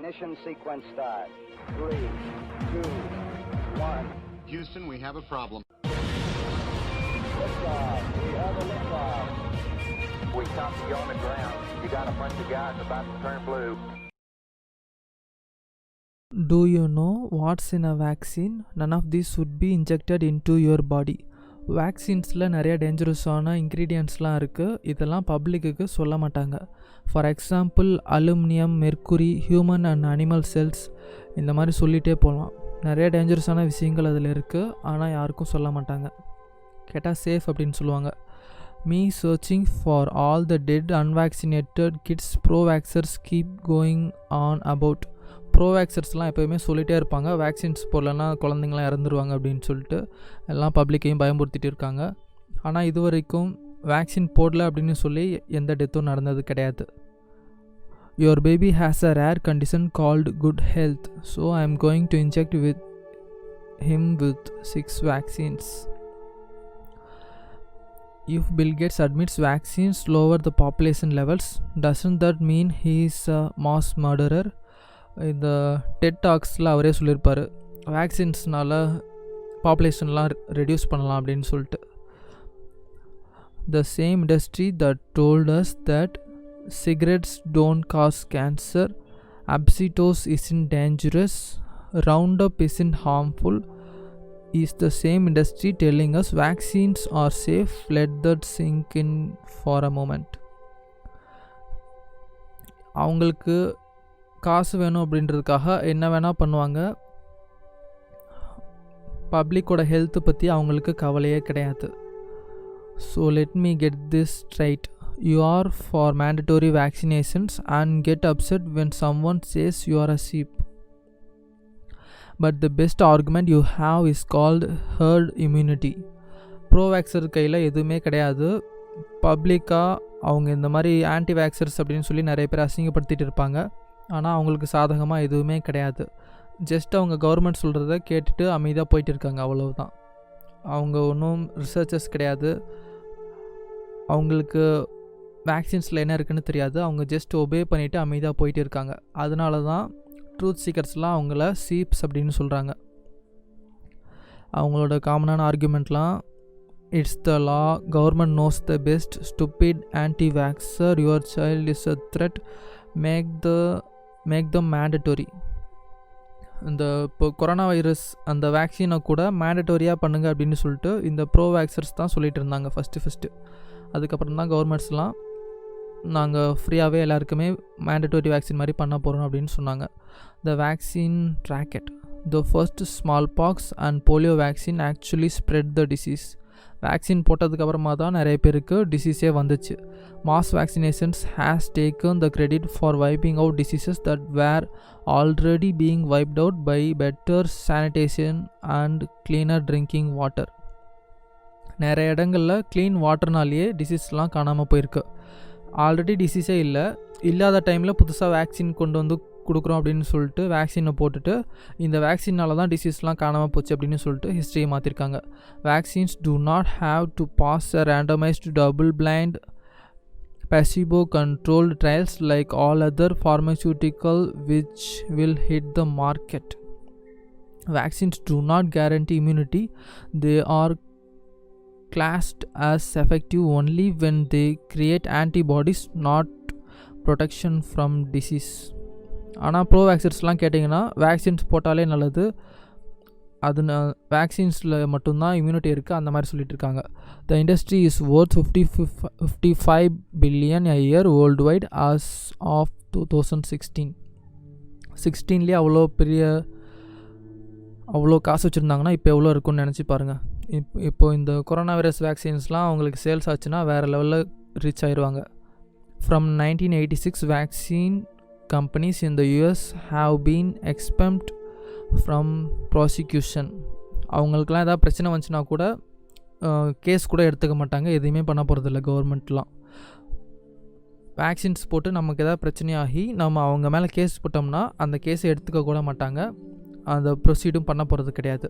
Ignition sequence start. 3, 2, 1. Houston, we have a problem. Liftoff. We have a liftoff. We copy you on the ground. You got a bunch of guys about to turn blue. Do you know what's in a vaccine? None of these would be injected into your body. வேக்சின்ஸில் நிறைய டேஞ்சரஸான இன்க்ரீடியன்ட்ஸ்லாம் இருக்குது. இதெல்லாம் பப்ளிக்கு சொல்ல மாட்டாங்க. For example aluminium, mercury, human and animal cells, இந்த மாதிரி சொல்லிகிட்டே போகலாம். நிறைய டேஞ்சரஸான விஷயங்கள் அதில் இருக்குது, ஆனால் யாருக்கும் சொல்ல மாட்டாங்க. கேட்டால் சேஃப் அப்படின்னு சொல்லுவாங்க. Me searching for all the dead unvaccinated kids provaxxers keep going on about. ப்ரோவேக்சர்ஸ்லாம் எப்போயுமே சொல்லிகிட்டே இருப்பாங்க, வேக்சின்ஸ் போடலன்னா குழந்தைங்களாம் இறந்துருவாங்க அப்படின்னு சொல்லிட்டு எல்லாம் பப்ளிக்கையும் பயமுறுத்திட்டு இருக்காங்க. ஆனால் இது வரைக்கும் வேக்சின் போடல அப்படின்னு சொல்லி எந்த டெத்தும் நடந்தது கிடையாது. Your baby has a rare condition called good health, so I am going to inject him with 6 vaccines. If Bill Gates admits vaccines lower the population levels, doesn't that mean he is a mass murderer? இந்த dead டாக்ஸில் அவரே சொல்லியிருப்பார், வேக்சின்ஸ்னால பாப்புலேஷன்லாம் reduce பண்ணலாம் அப்படின்னு சொல்லிட்டு. The same industry that told us that cigarettes don't cause cancer, asbestos isn't dangerous, Roundup isn't harmful, is the same industry telling us vaccines are safe. Let that sink in for a moment. அவங்களுக்கு காசு வேணும் அப்படின்றதுக்காக என்ன வேணால் பண்ணுவாங்க. பப்ளிக்கோட health பற்றி அவங்களுக்கு கவலையே கிடையாது. So let me get this straight. You are for mandatory vaccinations and get upset when someone says you are a sheep. But the best argument you have is called herd immunity. ப்ரோவேக்சர் கையில் எதுவுமே கிடையாது. பப்ளிக்காக அவங்க இந்த மாதிரி anti vaxxers அப்படின்னு சொல்லி நிறைய பேர் அசிங்கப்படுத்திட்டு இருப்பாங்க. ஆனால் அவங்களுக்கு சாதகமாக எதுவுமே கிடையாது. ஜஸ்ட் அவங்க கவர்மெண்ட் சொல்கிறத கேட்டுட்டு அமைதியாக போயிட்டு இருக்காங்க, அவ்வளவுதான். அவங்க ஒன்றும் ரிசர்ச்சர்ஸ் கிடையாது. அவங்களுக்கு வேக்சின்ஸில் என்ன இருக்குன்னு தெரியாது. அவங்க ஜஸ்ட் ஒபே பண்ணிவிட்டு அமைதியாக போயிட்டு இருக்காங்க. அதனால தான் ட்ரூத் சீக்கர்ஸ்லாம் அவங்கள சீப்ஸ் அப்படின்னு சொல்கிறாங்க. அவங்களோட காமனான ஆர்குமெண்ட்லாம், it's the law, government knows the best, stupid anti vaxxer, your child is a threat, make them mandatory. இந்த இப்போ கொரோனா வைரஸ் அந்த வேக்சினை கூட மேண்டட்டோரியாக பண்ணுங்க அப்படின்னு சொல்லிட்டு இந்த ப்ரோ வேக்சர்ஸ் தான் சொல்லிகிட்டு இருந்தாங்க ஃபஸ்ட்டு. அதுக்கப்புறம் தான் கவர்மெண்ட்ஸ்லாம் நாங்கள் ஃப்ரீயாகவே எல்லாருக்குமே மேண்டட்டோரி வேக்சின் மாதிரி பண்ண போகிறோம் அப்படின்னு சொன்னாங்க. The vaccine racket, the first smallpox and polio vaccine actually spread the disease. வேக்சின் போட்டதுக்கப்புறமா தான் நிறைய பேருக்கு டிசீஸே வந்துச்சு. Mass vaccinations has taken the credit for wiping out diseases that were already being wiped out by better sanitation and cleaner drinking water. நிறைய இடங்களில் clean வாட்டர்னாலேயே டிசீஸ்லாம் காணாமல் போயிருக்கு. ஆல்ரெடி டிசீஸே இல்லாத டைமில் புதுசாக வேக்சின் கொண்டு வந்து கொடுக்குறோம் அப்படின்னு சொல்லிட்டு வேக்சினை போட்டுட்டு இந்த வேக்சினால் தான் டிசீஸ்லாம் காணாமல் போச்சு அப்படின்னு சொல்லிட்டு ஹிஸ்ட்ரியை மாற்றிருக்காங்க. Vaccines do not have to pass a randomized double-blind placebo-controlled trials like all other pharmaceutical which will hit the market. Vaccines do not guarantee immunity. They are classed as effective only when they create antibodies, not protection from disease. ஆனால் bro வேக்சின்ஸ்லாம் கேட்டிங்கன்னா vaccines போட்டாலே நல்லது, அது வேக்சின்ஸில் மட்டும்தான் immunity இருக்குது அந்த மாதிரி சொல்லிட்டு இருக்காங்க. The industry is worth 55 billion a year worldwide as of 2016. அவ்வளோ காசு வச்சுருந்தாங்கன்னா இப்போ எவ்வளோ இருக்குன்னு நினச்சி பாருங்கள். இப்போது இந்த கொரோனா வைரஸ் வேக்சின்ஸ்லாம் அவங்களுக்கு சேல்ஸ் ஆச்சுன்னா வேறு லெவலில் ரீச் ஆயிடுவாங்க. From 1986 vaccine companies in the US have been exempt from prosecution. அவங்களுக்குலாம் ஏதாவது பிரச்சனை வந்துச்சுன்னா கூட கேஸ் கூட எடுத்துக்க மாட்டாங்க, எதுவுமே பண்ண போகிறதில்ல கவர்மெண்ட்லாம். வேக்சின்ஸ் போட்டு நமக்கு ஏதாவது பிரச்சனையாகி நம்ம அவங்க மேலே கேஸ் போட்டோம்னா அந்த கேஸை எடுத்துக்க கூட மாட்டாங்க, அந்த ப்ரொசீடும் பண்ண போகிறது கிடையாது.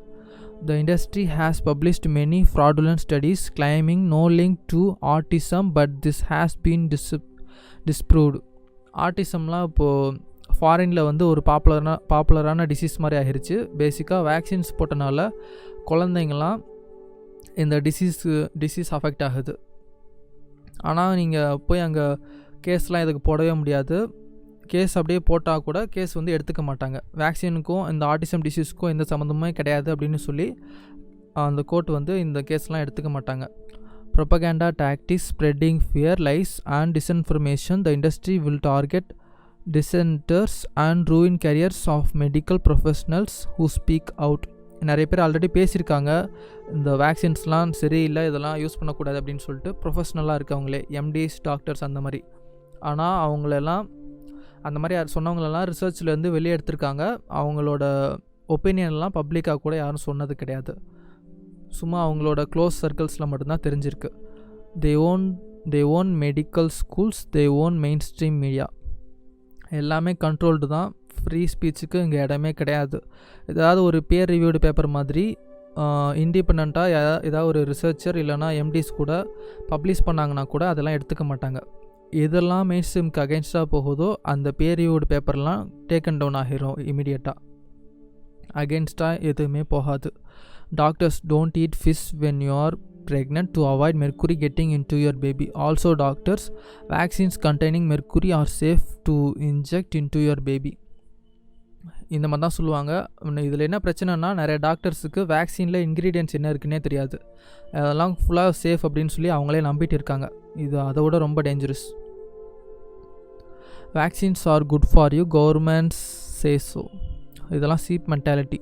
The industry has published many fraudulent studies claiming no link to autism, but this has been disproved. ஆட்டிசம்லாம் இப்போது ஃபாரினில் வந்து ஒரு பாப்புலரான டிசீஸ் மாதிரி ஆகிருச்சு. பேசிக்காக வேக்சின்ஸ் போட்டனால குழந்தைங்கள்லாம் இந்த டிசீஸ் அஃபெக்ட் ஆகுது. ஆனால் நீங்கள் போய் அங்கே கேஸ்லாம் இதுக்கு போடவே முடியாது. கேஸ் அப்படியே போட்டால் கூட கேஸ் வந்து எடுத்துக்க மாட்டாங்க. வேக்சினுக்கும் இந்த ஆட்டிசம் டிசீஸுக்கும் எந்த சம்மந்தமே கிடையாது அப்படின்னு சொல்லி அந்த கோர்ட் வந்து இந்த கேஸ்லாம் எடுத்துக்க மாட்டாங்க. Propaganda tactics, spreading fear, lies and disinformation. The industry will target dissenters and ruin careers of medical professionals who speak out. நிறைய பேர் ஆல்ரெடி பேசியிருக்காங்க, இந்த வேக்சின்ஸ்லாம் சரியில்லை, இதெல்லாம் யூஸ் பண்ணக்கூடாது அப்படின்னு சொல்லிட்டு. ப்ரொஃபஷ்னலாக இருக்கவங்களே, எம்டிஸ், டாக்டர்ஸ் அந்த மாதிரி. ஆனால் அவங்களெல்லாம் அந்த மாதிரி சொன்னவங்களெல்லாம் ரிசர்ச்லேருந்து வெளியே எடுத்திருக்காங்க. அவங்களோட ஒப்பீனியன்லாம் பப்ளிக்காக கூட யாரும் சொன்னது கிடையாது. சும்மா அவங்களோட க்ளோஸ் சர்க்கிள்ஸில் மட்டும்தான் தெரிஞ்சிருக்கு. they own medical schools, they own main stream media. எல்லாமே கண்ட்ரோல்டு தான். ஃப்ரீ ஸ்பீச்சுக்கு இங்கே இடமே கிடையாது. ஏதாவது ஒரு பியர் ரிவ்யூடு பேப்பர் மாதிரி இண்டிபெண்ட்டாக ஏதாவது ஒரு ரிசர்ச்சர் இல்லைனா எம்டிஸ் கூட பப்ளிஷ் பண்ணாங்கன்னா கூட அதெல்லாம் எடுத்துக்க மாட்டாங்க. எதெல்லாம் மெயின் ஸ்ட்ரீமுக்கு அகென்ஸ்டாக போகுதோ அந்த பியர் ரிவ்யூடு பேப்பர்லாம் டேக்கன் டவுன் ஆகிரும் இமீடியட்டாக. அகென்ஸ்டாக எதுவுமே போகாது. Doctors don't eat fish when you are pregnant to avoid mercury getting into your baby. Also doctors, vaccines containing mercury are safe to inject into your baby. இந்த மாதிரி தான் சொல்லுவாங்க. இதில் என்ன பிரச்சனைனா, நிறைய டாக்டர்ஸுக்கு வேக்சினில் இன்க்ரீடியன்ட்ஸ் என்ன இருக்குன்னே தெரியாது. அதெல்லாம் ஃபுல்லாக சேஃப் அப்படின்னு சொல்லி அவங்களே நம்பிட்டு இருக்காங்க. இது அதை விட ரொம்ப dangerous. Vaccines are good for you, governments say so. இதெல்லாம் cheap mentality.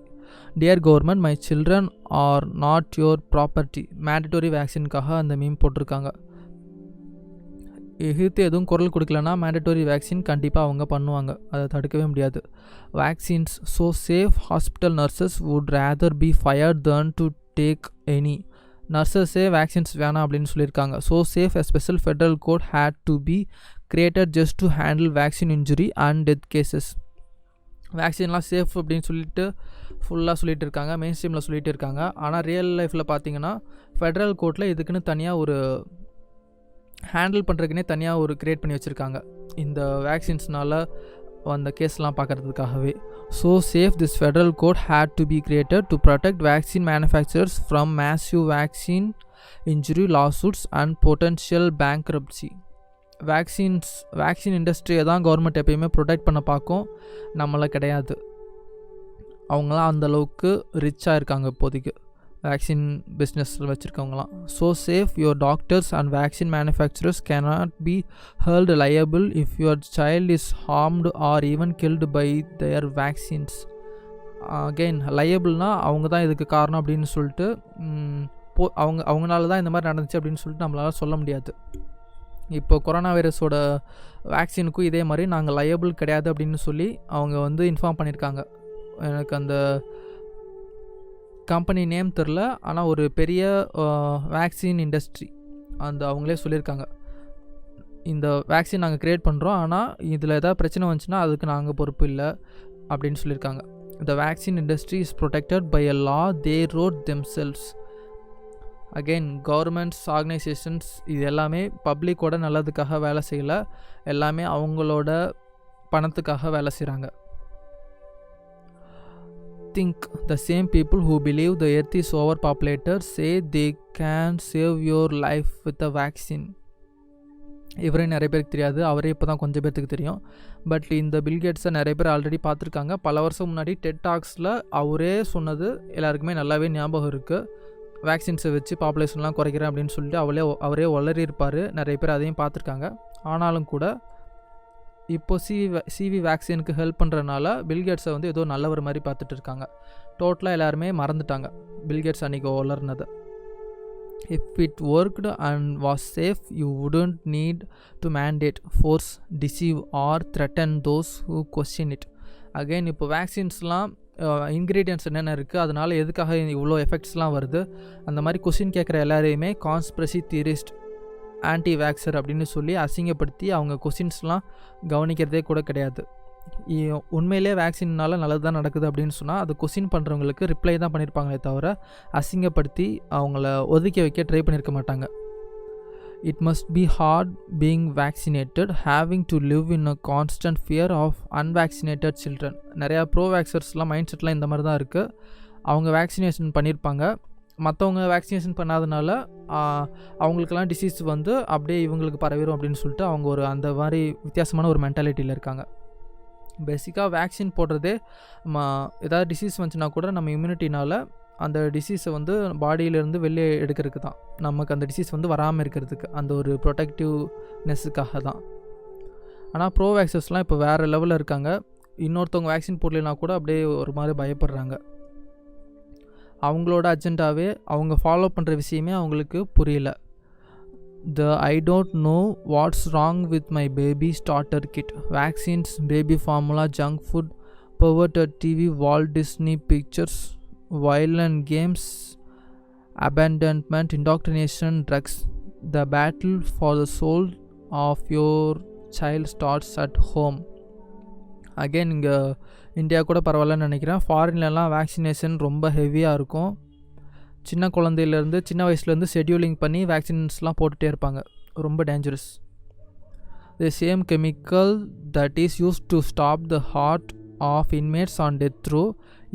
Dear government, my children are not your property. Mandatory வேக்சினுக்காக அந்த மீம் போட்டிருக்காங்க. எதிர்த்து எதுவும் குரல் கொடுக்கலன்னா மேண்டட்டரி வேக்சின் கண்டிப்பாக அவங்க பண்ணுவாங்க, அதை தடுக்கவே முடியாது. Vaccines so safe, hospital nurses would rather be fired than to take any. நர்சஸே வேக்சின்ஸ் வேணாம் அப்படின்னு சொல்லியிருக்காங்க. So safe, a special federal court had to be created just to handle vaccine injury and death cases. வேக்சின்லாம் safe அப்படின்னு சொல்லிட்டு ஃபுல்லாக சொல்லிகிட்டு இருக்காங்க, மெயின் ஸ்ட்ரீமில் சொல்லிகிட்டு இருக்காங்க. ஆனால் ரியல் லைஃப்பில் பார்த்தீங்கன்னா ஃபெட்ரல் கோர்ட்டில் இதுக்குன்னு தனியாக ஒரு ஹேண்டில் பண்ணுறதுக்குனே தனியாக ஒரு க்ரியேட் பண்ணி வச்சுருக்காங்க, இந்த வேக்சின்ஸ்னால் அந்த கேஸ்லாம் பார்க்குறதுக்காகவே. So safe, this federal court had to be created to protect vaccine manufacturers from massive vaccine injury lawsuits and potential bankruptcy. Vaccine இண்டஸ்ட்ரியை தான் கவர்மெண்ட் எப்பயுமே ப்ரொடெக்ட் பண்ண பார்க்கும், நம்மளை கிடையாது. அவங்களாம் அந்தளவுக்கு ரிச்சாக இருக்காங்க இப்போதைக்கு, வேக்சின் பிஸ்னஸில் வச்சுருக்கவங்களாம். So safe, your doctors and vaccine manufacturers cannot be held liable if your child is harmed or even killed by their vaccines. Again லயபிள்னால் அவங்க தான் இதுக்கு காரணம் அப்படின்னு சொல்லிட்டு அவங்களால தான் இந்த மாதிரி நடந்துச்சு அப்படின்னு சொல்லிட்டு நம்மளால் சொல்ல முடியாது. இப்போ கொரோனா வைரஸோட வேக்சினுக்கும் இதே மாதிரி நாங்கள் லயபிள் கிடையாது அப்படின்னு சொல்லி அவங்க வந்து இன்ஃபார்ம் பண்ணியிருக்காங்க. எனக்கு அந்த கம்பெனி நேம் தெரில, ஆனால் ஒரு பெரிய வேக்சின் இண்டஸ்ட்ரி அந்த அவங்களே சொல்லியிருக்காங்க, இந்த வேக்சின் நாங்கள் க்ரியேட் பண்ணுறோம், ஆனால் இதில் எதாவது பிரச்சனை வந்துச்சுன்னா அதுக்கு நாங்கள் பொறுப்பு இல்லை அப்படின்னு சொல்லியிருக்காங்க. The vaccine industry is protected by a law they wrote themselves. Again governments, organisations இது எல்லாமே பப்ளிக்கோட நல்லதுக்காக வேலை செய்யலை, எல்லாமே அவங்களோட பணத்துக்காக வேலை செய்கிறாங்க. Think the same people who believe the earth is overpopulated say they can save your life with a vaccine. இவரே நிறைய பேருக்கு தெரியாது, அவரே இப்போ தான் கொஞ்சம் பேர்த்துக்கு தெரியும். பட் இந்த பில்கேட்ஸை நிறைய பேர் ஆல்ரெடி பார்த்துருக்காங்க. பல வருஷம் முன்னாடி டெட் டாக்ஸில் அவரே சொன்னது எல்லாருக்குமே நல்லாவே ஞாபகம் இருக்குது. வேக்சின்ஸை வச்சு பாப்புலேஷன்லாம் குறைக்கிறேன் அப்படின்னு சொல்லிட்டு அவரே வளரி இருப்பார். நிறைய பேர் அதையும் பார்த்துருக்காங்க. ஆனாலும் கூட இப்போ சிவி வேக்சினுக்கு ஹெல்ப் பண்ணுறதுனால பில்கேட்ஸை வந்து ஏதோ நல்லவர் மாதிரி பார்த்துட்டு இருக்காங்க. டோட்டலாக எல்லாருமே மறந்துட்டாங்க பில்கேட்ஸ் அன்றைக்கி வளர்னதை. If it worked and was safe, you wouldn't need to mandate, force, deceive or threaten those who question it. Again, இப்போ வேக்சின்ஸ்லாம் இன்க்ரீடியன்ட்ஸ் என்னென்ன இருக்குது, அதனால் எதுக்காக இவ்வளோ எஃபெக்ட்ஸ்லாம் வருது, அந்த மாதிரி கொஸ்டின் கேட்குற எல்லாரையுமே கான்ஸ்பிரசி தியரிஸ்ட், ஆன்டி வேக்சர் அப்படின்னு சொல்லி அசிங்கப்படுத்தி அவங்க கொஸ்டின்ஸ்லாம் கவனிக்கிறதே கூட கிடையாது. உண்மையிலே வேக்சின்னால நல்லது தான் நடக்குது அப்படின்னு சொன்னால் அது கொஸ்டின் பண்ணுறவங்களுக்கு ரிப்ளை தான் பண்ணியிருப்பாங்களே தவிர அசிங்கப்படுத்தி அவங்கள ஒதுக்கி வைக்க ட்ரை பண்ணியிருக்க மாட்டாங்க. It must be hard being vaccinated, having to live in a constant fear of unvaccinated children. நிறையா ப்ரோவேக்சர்ஸ்லாம் மைண்ட் செட்லாம் இந்த மாதிரி தான் இருக்குது. அவங்க வேக்சினேஷன் பண்ணியிருப்பாங்க, மற்றவங்க வேக்சினேஷன் பண்ணாதனால அவங்களுக்கெல்லாம் டிசீஸ் வந்து அப்படியே இவங்களுக்கு பரவிடும் அப்படின்னு சொல்லிட்டு அவங்க ஒரு அந்த மாதிரி வித்தியாசமான ஒரு மென்டாலிட்டியில் இருக்காங்க. பேசிக்காக வேக்சின் போடுறதே ஏதாவது டிசீஸ் வந்துச்சுன்னா கூட நம்ம இம்யூனிட்டினால் அந்த டிசீஸை வந்து பாடியிலேருந்து வெளியே எடுக்கிறதுக்கு தான், நமக்கு அந்த டிசீஸ் வந்து வராமல் இருக்கிறதுக்கு, அந்த ஒரு ப்ரொடெக்டிவ்னஸுக்காக தான். ஆனால் ப்ரோவேக்சர்ஸ்லாம் இப்போ வேறு லெவலில் இருக்காங்க. இன்னொருத்தவங்க வேக்சின் போடலைன்னா கூட அப்படியே ஒரு மாதிரி பயப்படுறாங்க. அவங்களோட அஜெண்டாவே அவங்க ஃபாலோ பண்ணுற விஷயமே அவங்களுக்கு புரியல. I don't know what's wrong with my baby starter kit, vaccines, baby formula, junk food, perverted TV, Walt Disney pictures, violent games, abandonment, indoctrination, drugs. The battle for the soul of your child starts at home. Again இங்கே India கூட பரவாயில்லன்னு நினைக்கிறேன். ஃபாரின்லலாம் vaccination ரொம்ப ஹெவியாக இருக்கும். சின்ன குழந்தையிலேருந்து சின்ன வயசுலேருந்து ஷெட்யூலிங் பண்ணி வேக்சின்ஸ்லாம் போட்டுகிட்டே இருப்பாங்க. ரொம்ப dangerous. The same chemical that is used to stop the heart of inmates on death row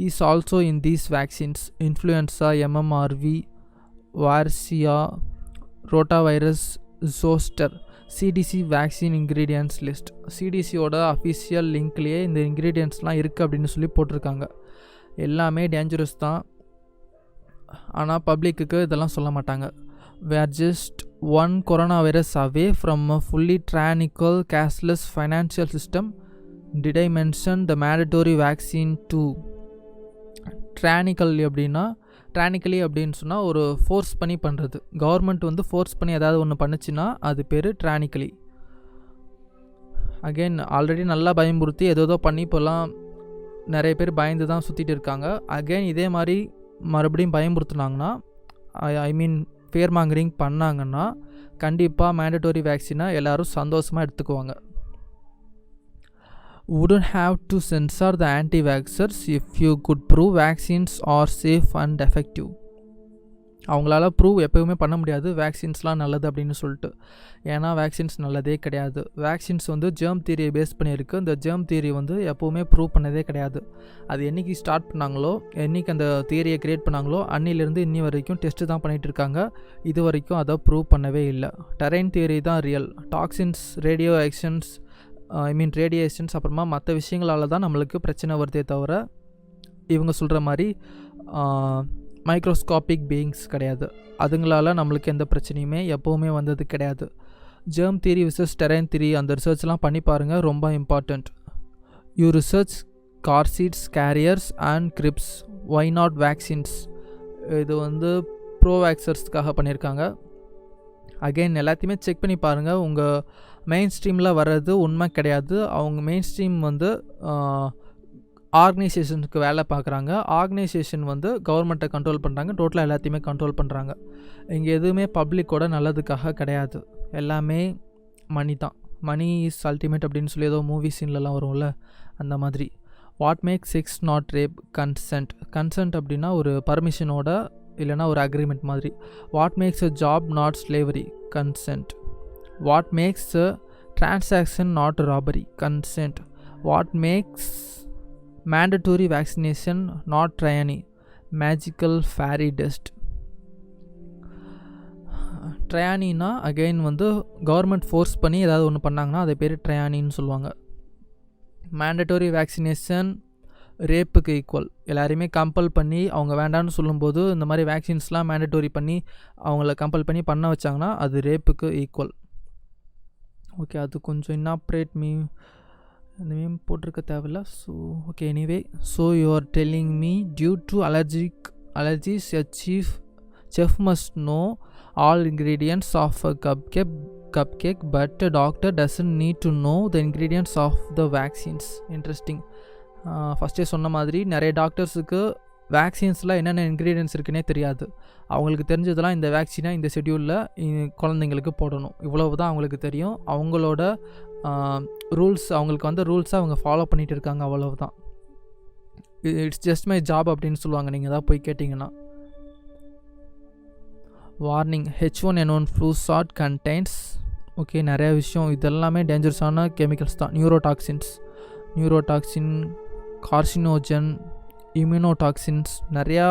is also in these vaccines. Influenza, MMRV, varicella, rotavirus, zoster. CDC vaccine ingredients list. சிடிசியோட official லிங்க்லேயே இந்த இன்க்ரீடியன்ட்ஸ்லாம் இருக்குது அப்படின்னு சொல்லி போட்டிருக்காங்க. எல்லாமே dangerous தான், ஆனால் பப்ளிக்கு இதெல்லாம் சொல்ல மாட்டாங்க. we are just one coronavirus away from a fully tyrannical cashless financial system. Did I mention the mandatory vaccine too? ட்ரானிக்கலி அப்படின்னு சொன்னால் ஒரு ஃபோர்ஸ் பண்ணி பண்ணுறது. கவர்மெண்ட் வந்து ஃபோர்ஸ் பண்ணி ஏதாவது ஒன்று பண்ணுச்சுன்னா அது பேர் ட்ரானிக்கலி. அகெயின் ஆல்ரெடி நல்லா பயமுறுத்தி ஏதோ பண்ணி இப்போல்லாம் நிறைய பேர் பயந்து தான் சுற்றிட்டு இருக்காங்க. அகெயின் இதே மாதிரி மறுபடியும் பயமுறுத்துனாங்கன்னா, ஐ மீன் ஃபியர் மாங்கரிங் பண்ணாங்கன்னா கண்டிப்பாக மேண்டட்டரி வேக்சினை எல்லோரும் சந்தோஷமாக எடுத்துக்குவாங்க. Wouldn't have to censor the anti-vaxxers if you could prove vaccines are safe and effective. அவங்களால ப்ரூவ் எப்போவுமே பண்ண முடியாது வேக்சின்ஸ்லாம் நல்லது அப்படின்னு சொல்லிட்டு. ஏன்னா வேக்சின்ஸ் நல்லதே கிடையாது. வேக்சின்ஸ் வந்து ஜெர்ம் தியரியை பேஸ் பண்ணியிருக்கு. இந்த ஜெர்ம் தியரி வந்து எப்போவுமே ப்ரூவ் பண்ணதே கிடையாது. அது என்றைக்கு ஸ்டார்ட் பண்ணாங்களோ, என்றைக்கு அந்த தியரியை க்ரியேட் பண்ணாங்களோ அன்னிலேருந்து இன்னி வரைக்கும் டெஸ்ட்டு தான் பண்ணிகிட்டு இருக்காங்க. இது வரைக்கும் அதை ப்ரூவ் பண்ணவே இல்லை. டெரைன் தியரி தான் ரியல். டாக்ஸின்ஸ், ரேடியேஷன்ஸ் அப்புறமா மற்ற விஷயங்களால் தான் நம்மளுக்கு பிரச்சனை வருதே தவிர இவங்க சொல்கிற மாதிரி மைக்ரோஸ்காபிக் பீயிங்ஸ் கிடையாது. அதுங்களால் நம்மளுக்கு எந்த பிரச்சனையுமே எப்போவுமே வந்தது கிடையாது. Germ theory versus terrain theory அந்த ரிசர்ச்லாம் பண்ணி பாருங்கள், ரொம்ப important. You research car seats, carriers and cribs, why not vaccines. இது வந்து ப்ரோவேக்சர்ஸ்க்காக பண்ணியிருக்காங்க. அகெயின் எல்லாத்தையுமே செக் பண்ணி பாருங்கள். உங்கள் மெயின் ஸ்ட்ரீமில் வர்றது உண்மை கிடையாது. அவங்க மெயின் ஸ்ட்ரீம் வந்து ஆர்கனைசேஷனுக்கு வேலை பார்க்குறாங்க. ஆர்கனைசேஷன் வந்து கவர்மெண்ட்டை கண்ட்ரோல் பண்ணுறாங்க, டோட்டலாக எல்லாத்தையுமே கண்ட்ரோல் பண்ணுறாங்க. இங்கே எதுவுமே பப்ளிக்கோட நல்லதுக்காக கிடையாது, எல்லாமே மணி தான். மணி இஸ் அல்டிமேட் அப்படின்னு சொல்லி ஏதோ மூவி சீன்லலாம் வரும்ல, அந்த மாதிரி. What make sex not rape? Consent அப்படின்னா ஒரு பர்மிஷனோட இல்லைனா ஒரு அக்ரிமெண்ட் மாதிரி. What makes a job not slavery? Consent. What makes a transaction not robbery? Consent. What மேக்ஸ் mandatory vaccination not tyranny? magical fairy dust. ட்ரையானின்னா அகெயின் வந்து கவர்மெண்ட் ஃபோர்ஸ் பண்ணி ஏதாவது ஒன்று பண்ணாங்கன்னா அதை பேர் ட்ரையானின்னு சொல்லுவாங்க. மேண்டட்டரி வேக்சினேஷன் ரேப்புக்கு ஈக்குவல். எல்லாரையுமே கம்பல் பண்ணி அவங்க வேண்டான்னு சொல்லும்போது இந்த மாதிரி வேக்சின்ஸ்லாம் மேண்டட்டரி பண்ணி அவங்கள கம்பல் பண்ணி பண்ண வச்சாங்கன்னா அது ரேப்புக்கு ஈக்குவல். ஓகே, அது கொஞ்சம் இன்னாப்ரேட் இந்த மீம் போட்டிருக்க தேவையில்ல. So okay, anyway, so you are telling me due to allergies a chef must know all ingredients of a cupcake but a doctor doesn't need to know the ingredients of the vaccines. Interesting. ஃபஸ்ட்டே சொன்ன மாதிரி நிறைய டாக்டர்ஸுக்கு வேக்சின்ஸில் என்னென்ன ingredients இருக்குன்னே தெரியாது. அவங்களுக்கு தெரிஞ்சதெல்லாம் இந்த வேக்சினை இந்த ஷெட்யூலில் குழந்தைங்களுக்கு போடணும், இவ்வளவு தான் அவங்களுக்கு தெரியும். அவங்களோட ரூல்ஸ், அவங்களுக்கு வந்து ரூல்ஸை அவங்க ஃபாலோ பண்ணிகிட்டு இருக்காங்க, அவ்வளவு தான். இட்ஸ் ஜஸ்ட் மை ஜாப் அப்படின்னு சொல்லுவாங்க நீங்கள் தான் போய் கேட்டிங்கன்னா. Warning, H1N1 flu shot contains okay நிறையா விஷயம், இதெல்லாமே டேஞ்சரஸான கெமிக்கல்ஸ் தான். நியூரோடாக்சின், கார்சினோஜன், இம்யூனோடாக்சின்ஸ், நிறையா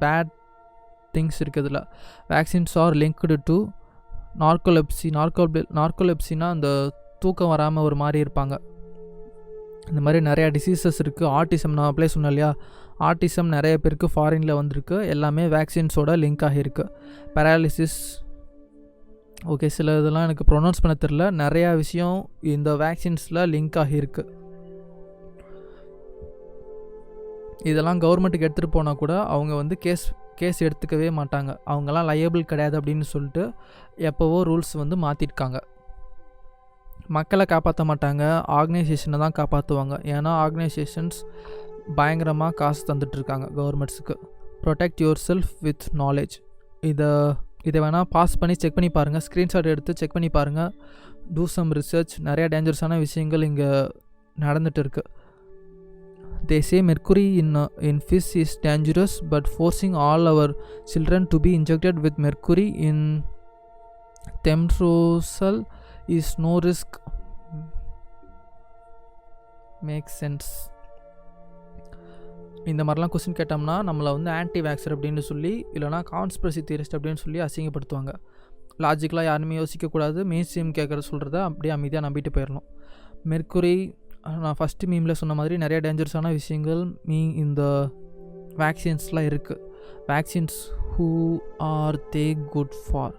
பேட் திங்ஸ் இருக்குது இதில். வேக்சின்ஸ் ஆர் லிங்க்டு டு நார்கோலெப்சினா அந்த தூக்கம் வராமல் ஒரு மாதிரி இருப்பாங்க. இந்த மாதிரி நிறையா டிசீசஸ் இருக்குது. ஆட்டிசம் நான் அப்ளை சொன்னேன் இல்லையா, ஆட்டிசம் நிறைய பேருக்கு ஃபாரினில் வந்திருக்கு. எல்லாமே வேக்சின்ஸோட லிங்க் ஆகியிருக்கு. பேராலிசிஸ், ஓகே சில இதெல்லாம் எனக்கு ப்ரொனவுன்ஸ் பண்ண தெரில. நிறையா விஷயம் இந்த வேக்சின்ஸில் லிங்க் ஆகியிருக்கு. இதெல்லாம் கவர்மெண்ட்டுக்கு எடுத்துகிட்டு போனால் கூட அவங்க வந்து கேஸ் எடுத்துக்கவே மாட்டாங்க. அவங்கெல்லாம் லயபிள் கிடையாது அப்படின்னு சொல்லிட்டு எப்போவோ ரூல்ஸ் வந்து மாற்றிருக்காங்க. மக்களை காப்பாற்ற மாட்டாங்க, ஆர்கனைசேஷனை தான் காப்பாற்றுவாங்க. ஏன்னா ஆர்கனைசேஷன்ஸ் பயங்கரமாக காசு தந்துட்டுருக்காங்க கவர்மெண்ட்ஸுக்கு. Protect yourself with knowledge. இதை வேணால் பாஸ் பண்ணி செக் பண்ணி பாருங்கள், ஸ்க்ரீன்ஷாட் எடுத்து செக் பண்ணி பாருங்கள். Do some research. நிறையா டேஞ்சரஸான விஷயங்கள் இங்கே நடந்துகிட்டு இருக்குது. They say mercury in fish is dangerous, but forcing all our children to be injected with mercury in Temrosal is no risk. Makes sense. இந்த மாதிரிலாம் கொஸ்டின் கேட்டோம்னா நம்மளை வந்து ஆன்டி வேக்சர் அப்படின்னு சொல்லி, இல்லைனா கான்ஸ்பிரசி தியரிஸ்ட் அப்படின்னு சொல்லி அசிங்கப்படுத்துவாங்க. லாஜிக்கலாக யாருமே யோசிக்கக்கூடாது. மெயின் ஸ்ட்ரீம் கேட்குறது சொல்கிறத அப்படியே அமைதியாக நம்பிட்டு போயிடணும். மெர்க்குரி, நான் ஃபஸ்ட்டு மீமில் சொன்ன மாதிரி நிறைய டேஞ்சரஸான விஷயங்கள் இந்த வேக்சின்ஸ்லாம் இருக்குது. Vaccines who are they good for?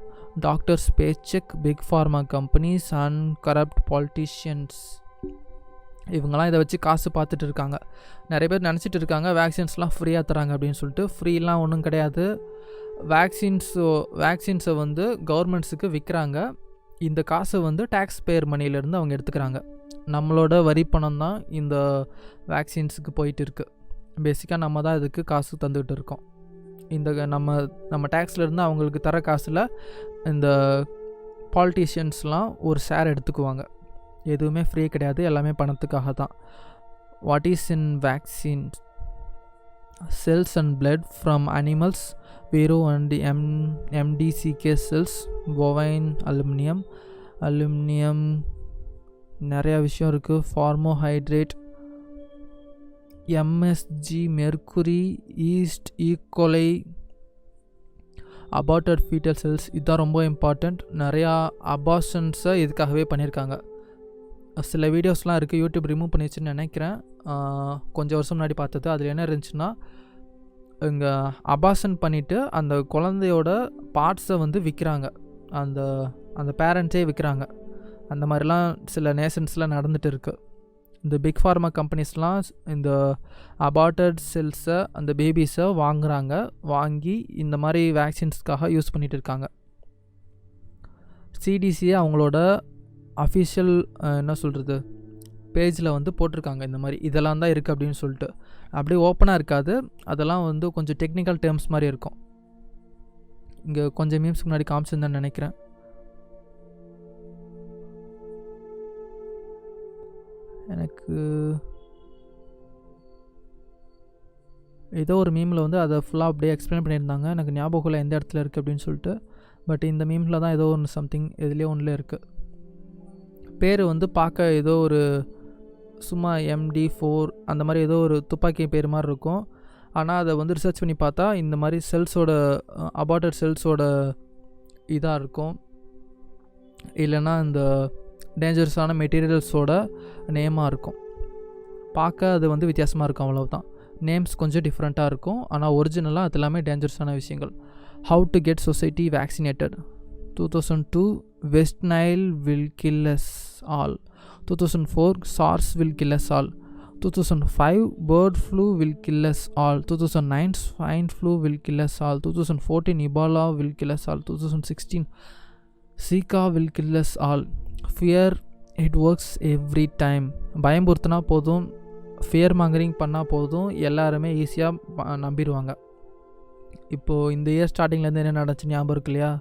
Doctors, paycheck, big pharma companies and corrupt politicians. இவங்கெல்லாம் இதை வச்சு காசு பார்த்துட்டு இருக்காங்க. நிறைய பேர் நினச்சிட்டு இருக்காங்க வேக்சின்ஸ்லாம் ஃப்ரீயாக தராங்க அப்படின்னு சொல்லிட்டு. ஃப்ரீலாம் ஒன்றும் கிடையாது. வேக்சின்ஸை வந்து கவர்மெண்ட்ஸுக்கு விற்கிறாங்க. இந்த காசை வந்து டேக்ஸ் பேயர் மணியிலேருந்து அவங்க எடுத்துக்கிறாங்க. நம்மளோட வரி பணம் தான் இந்த வேக்சின்ஸுக்கு போயிட்டு இருக்குது. பேசிக்காக நம்ம தான் இதுக்கு காசு தந்துக்கிட்டு இருக்கோம். இந்த நம்ம டேக்ஸ்லேருந்து அவங்களுக்கு தர காசில் இந்த பாலிட்டிஷியன்ஸ்லாம் ஒரு ஷேர் எடுத்துக்குவாங்க. எதுவுமே ஃப்ரீ கிடையாது, எல்லாமே பணத்துக்காக தான். What is in vaccines? Cells and blood from animals, Vero and MDCK cells, bovine aluminium நிறையா விஷயம் இருக்குது. Formaldehyde, MSG, mercury, yeast, E coli, aborted fetal cells. இதுதான் ரொம்ப இம்பார்ட்டண்ட். நிறையா அபார்ஷன்ஸை இதுக்காகவே பண்ணியிருக்காங்க. சில வீடியோஸ்லாம் இருக்குது, யூடியூப் ரிமூவ் பண்ணிடுச்சுன்னு நினைக்கிறேன். கொஞ்சம் வருஷம் முன்னாடி பார்த்தது. அதில் என்ன இருந்துச்சுன்னா, இங்கே அபார்ஷன் பண்ணிவிட்டு அந்த குழந்தையோட பார்ட்ஸை வந்து விற்கிறாங்க. அந்த பேரண்ட்ஸே விற்கிறாங்க. அந்த மாதிரிலாம் சில நேஷன்ஸில் நடந்துகிட்டு இருக்குது. இந்த பிக் ஃபார்மா கம்பெனிஸ்லாம் இந்த அபார்ட்டட் செல்ஸை, அந்த பேபிஸை வாங்கி இந்த மாதிரி வேக்சின்ஸ்க்காக யூஸ் பண்ணிகிட்டு இருக்காங்க. சிடிசியை அவங்களோட அஃபிஷியல் பேஜில் வந்து போட்டிருக்காங்க. இந்த மாதிரி இதெல்லாம் தான் இருக்குது அப்படின்னு சொல்லிட்டு. அப்படியே ஓப்பனாக இருக்காது, அதெல்லாம் வந்து கொஞ்சம் டெக்னிக்கல் டேர்ம்ஸ் மாதிரி இருக்கும். இங்கே கொஞ்சம் மீம்ஸ்க்கு முன்னாடி காமிச்சிருந்தேன்னு நினைக்கிறேன். எனக்கு ஏதோ ஒரு மீமில் வந்து அதை ஃபுல்லாக அப்படியே எக்ஸ்பிளைன் பண்ணியிருந்தாங்க. எனக்கு ஞாபகம் இல்லை எந்த இடத்துல இருக்குது அப்படின்னு சொல்லிட்டு. பட் இந்த மீமில் தான் ஏதோ ஒன்று சம்திங் எதுலேயோ ஒன்றில் இருக்குது. பேர் வந்து பார்க்க ஏதோ ஒரு சும்மா MD4 அந்த மாதிரி ஏதோ ஒரு துப்பாக்கி பேர் மாதிரி இருக்கும். ஆனால் அதை வந்து ரிசர்ச் பண்ணி பார்த்தா இந்த மாதிரி செல்ஸோட அபார்ட்டட் செல்ஸோட இதாக இருக்கும். இல்லைன்னா இந்த டேஞ்சரஸான மெட்டீரியல்ஸோட நேமாக இருக்கும். பார்க்க அது வந்து வித்தியாசமாக இருக்கும், அவ்வளவுதான். நேம்ஸ் கொஞ்சம் டிஃப்ரெண்ட்டாக இருக்கும், ஆனால் ஒரிஜினலாக அது எல்லாமே டேஞ்சரஸான விஷயங்கள். How to get society vaccinated. 2002 West Nile will kill us all. 2004 SARS will kill us all. 2005 bird flu will kill us all. 2009 swine flu will kill us all. 2014 Ebola will kill us all. 2016 Zika will kill us all. Fear, it works every time. பயம்புறுத்தினா போதும், fear mongering பண்ணால் போதும், எல்லாருமே ஈஸியாக நம்பிடுவாங்க. இப்போது இந்த year ஸ்டார்டிங்லேருந்து என்ன நடந்துச்சு ஞாபகம் இருக்கு இல்லையா?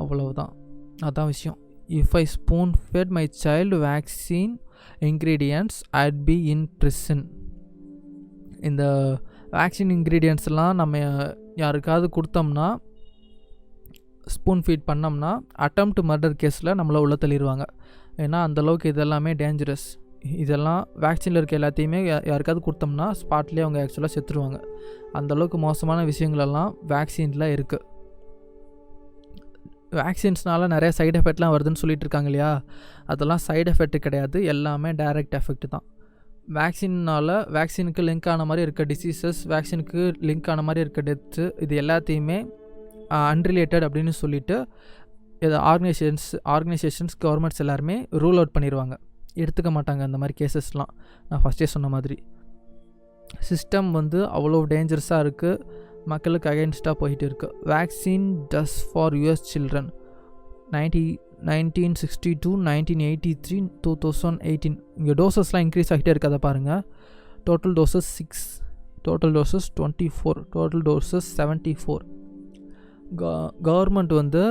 அவ்வளவுதான், அதான் விஷயம். If I spoon fed my child vaccine ingredients, I'd be in prison. இந்த வேக்சின் இன்க்ரீடியன்ட்ஸ்லாம் நம்ம யாருக்காவது கொடுத்தோம்னா ஸ்பூன் ஃபீட் பண்ணோம்னா அட்டெம்ப்ட் மர்டர் கேஸில் நம்மளை உள்ள தள்ளிடுவாங்க. ஏன்னா அந்தளவுக்கு இதெல்லாமே டேஞ்சரஸ். இதெல்லாம் வேக்சினில் இருக்க எல்லாத்தையுமே யாருக்காவது கொடுத்தோம்னா ஸ்பாட்லேயே அவங்க ஆக்சுவலாக செத்துருவாங்க. அந்தளவுக்கு மோசமான விஷயங்களெல்லாம் வேக்சினில் இருக்குது. வேக்சின்ஸ்னால நிறைய சைடு எஃபெக்ட்லாம் வருதுன்னு சொல்லிட்டு இருக்காங்க இல்லையா, அதெல்லாம் சைடு எஃபெக்ட் கிடையாது, எல்லாமே டைரக்ட் எஃபெக்ட் தான். வேக்சினுக்கு லிங்க் ஆன மாதிரி இருக்க டிசீசஸ், வேக்சினுக்கு லிங்க் ஆன மாதிரி இருக்க டெத்து, இது எல்லாத்தையுமே அன்ரிலேட்டட் அப்படின்னு சொல்லிட்டு இது ஆர்கனைசேஷன்ஸ் கவர்மெண்ட்ஸ் எல்லாருமே ரூல் அவுட் பண்ணிடுவாங்க. எடுத்துக்க மாட்டாங்க அந்த மாதிரி கேசஸ்லாம். நான் ஃபஸ்ட்டே சொன்ன மாதிரி சிஸ்டம் வந்து அவ்வளோ டேஞ்சரஸாக இருக்குது, மக்களுக்கு அகெயின்ஸ்டாக போயிட்டு இருக்குது. Vaccine does for US children 1962, 1983, 2018 இங்கே டோசஸ்லாம் இன்க்ரீஸ் ஆகிட்டே இருக்காத பாருங்கள். Total doses 6, total doses 24, total doses 74. Government வந்து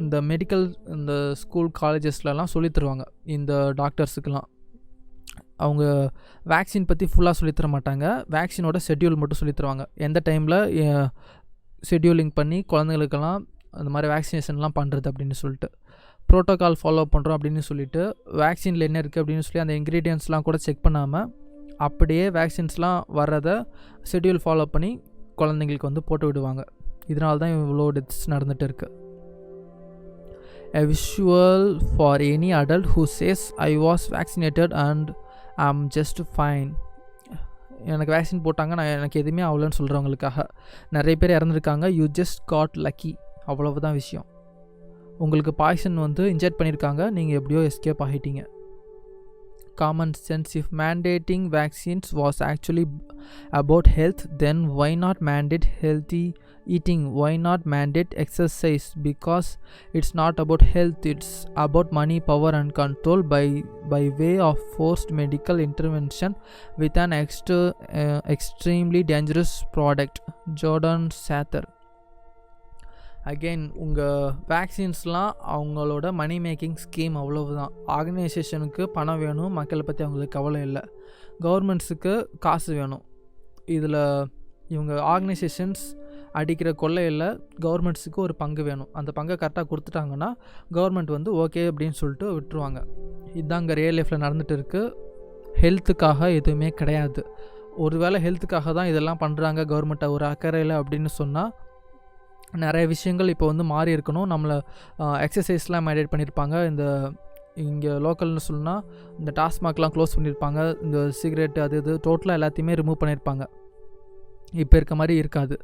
இந்த மெடிக்கல் இந்த ஸ்கூல் காலேஜஸ்லலாம் சொல்லித் தருவாங்க. இந்த டாக்டர்ஸுக்கெல்லாம் அவங்க வேக்சின் பற்றி ஃபுல்லாக சொல்லித்தர மாட்டாங்க, வேக்சினோட ஷெட்யூல் மட்டும் சொல்லித் தருவாங்க. எந்த டைமில் ஷெட்யூலிங் பண்ணி குழந்தைங்களுக்கெல்லாம் அந்த மாதிரி வேக்சினேஷன்லாம் பண்ணுறது அப்படின்னு சொல்லிட்டு ப்ரோட்டோகால் ஃபாலோ பண்ணுறோம் அப்படின்னு சொல்லிட்டு வேக்சினில் என்ன இருக்குது அப்படின்னு சொல்லி அந்த இன்க்ரீடியன்ட்ஸ்லாம் கூட செக் பண்ணாமல் அப்படியே வேக்சின்ஸ்லாம் வர்றதை ஷெட்யூல் ஃபாலோ பண்ணி குழந்தைங்களுக்கு வந்து போட்டு விடுவாங்க. இதனால தான் இவ்வளோ டெத்ஸ் நடந்துகிட்டு இருக்குது. A visual for any adult who says I was vaccinated and I'm just fine. எனக்கு வேக்சின் போட்டாங்க, எனக்கு எதுவுமே ஆகலன்னு சொல்கிறவங்களுக்காக நிறைய பேர் இறந்துருக்காங்க. யூ ஜஸ்ட் காட் லக்கி, அவ்வளவுதான் விஷயம். உங்களுக்கு பாய்சன் வந்து இன்ஜெக்ட் பண்ணியிருக்காங்க, நீங்கள் எப்படியோ எஸ்கேப் ஆகிட்டீங்க. Common sense. If mandating vaccines was actually about health, then why not mandate healthy eating? Why not mandate exercise? Because it's not about health, it's about money, power and control by way of forced medical intervention with an extremely dangerous product. Jordan Sather. Again உங்கள் வேக்சின்ஸ்லாம் அவங்களோட money making scheme, அவ்வளவுதான். ஆர்கனைசேஷனுக்கு பணம் வேணும், மக்களை பற்றி அவங்களுக்கு கவலை இல்லை. கவர்மெண்ட்ஸுக்கு காசு வேணும். இதில் இவங்க ஆர்கனைசேஷன்ஸ் அடிக்கிற கொள்ளையில் கவர்மெண்ட்ஸுக்கு ஒரு பங்கு வேணும். அந்த பங்கை கரெக்டாக கொடுத்துட்டாங்கன்னா கவர்மெண்ட் வந்து ஓகே அப்படின்னு சொல்லிட்டு விட்டுருவாங்க. இதுதான் இங்கே ரியல் லைஃப்பில் நடந்துகிட்டு இருக்குது. ஹெல்த்துக்காக எதுவுமே கிடையாது. ஒருவேளை ஹெல்த்துக்காக தான் இதெல்லாம் பண்ணுறாங்க கவர்மெண்ட்டை ஒரு அக்கறையில் அப்படின்னு சொன்னால் நிறைய விஷயங்கள் இப்போ வந்து மாறி இருக்கணும். நம்மளை எக்ஸசைஸ்லாம் மேண்டேட் பண்ணியிருப்பாங்க. இங்கே லோக்கல்னு சொன்னால் இந்த டாஸ்மாக்லாம் க்ளோஸ் பண்ணியிருப்பாங்க. இந்த சிகரெட்டு அது இது டோட்டலாக எல்லாத்தையுமே ரிமூவ் பண்ணியிருப்பாங்க. இப்போ இருக்க மாதிரி இருக்காது.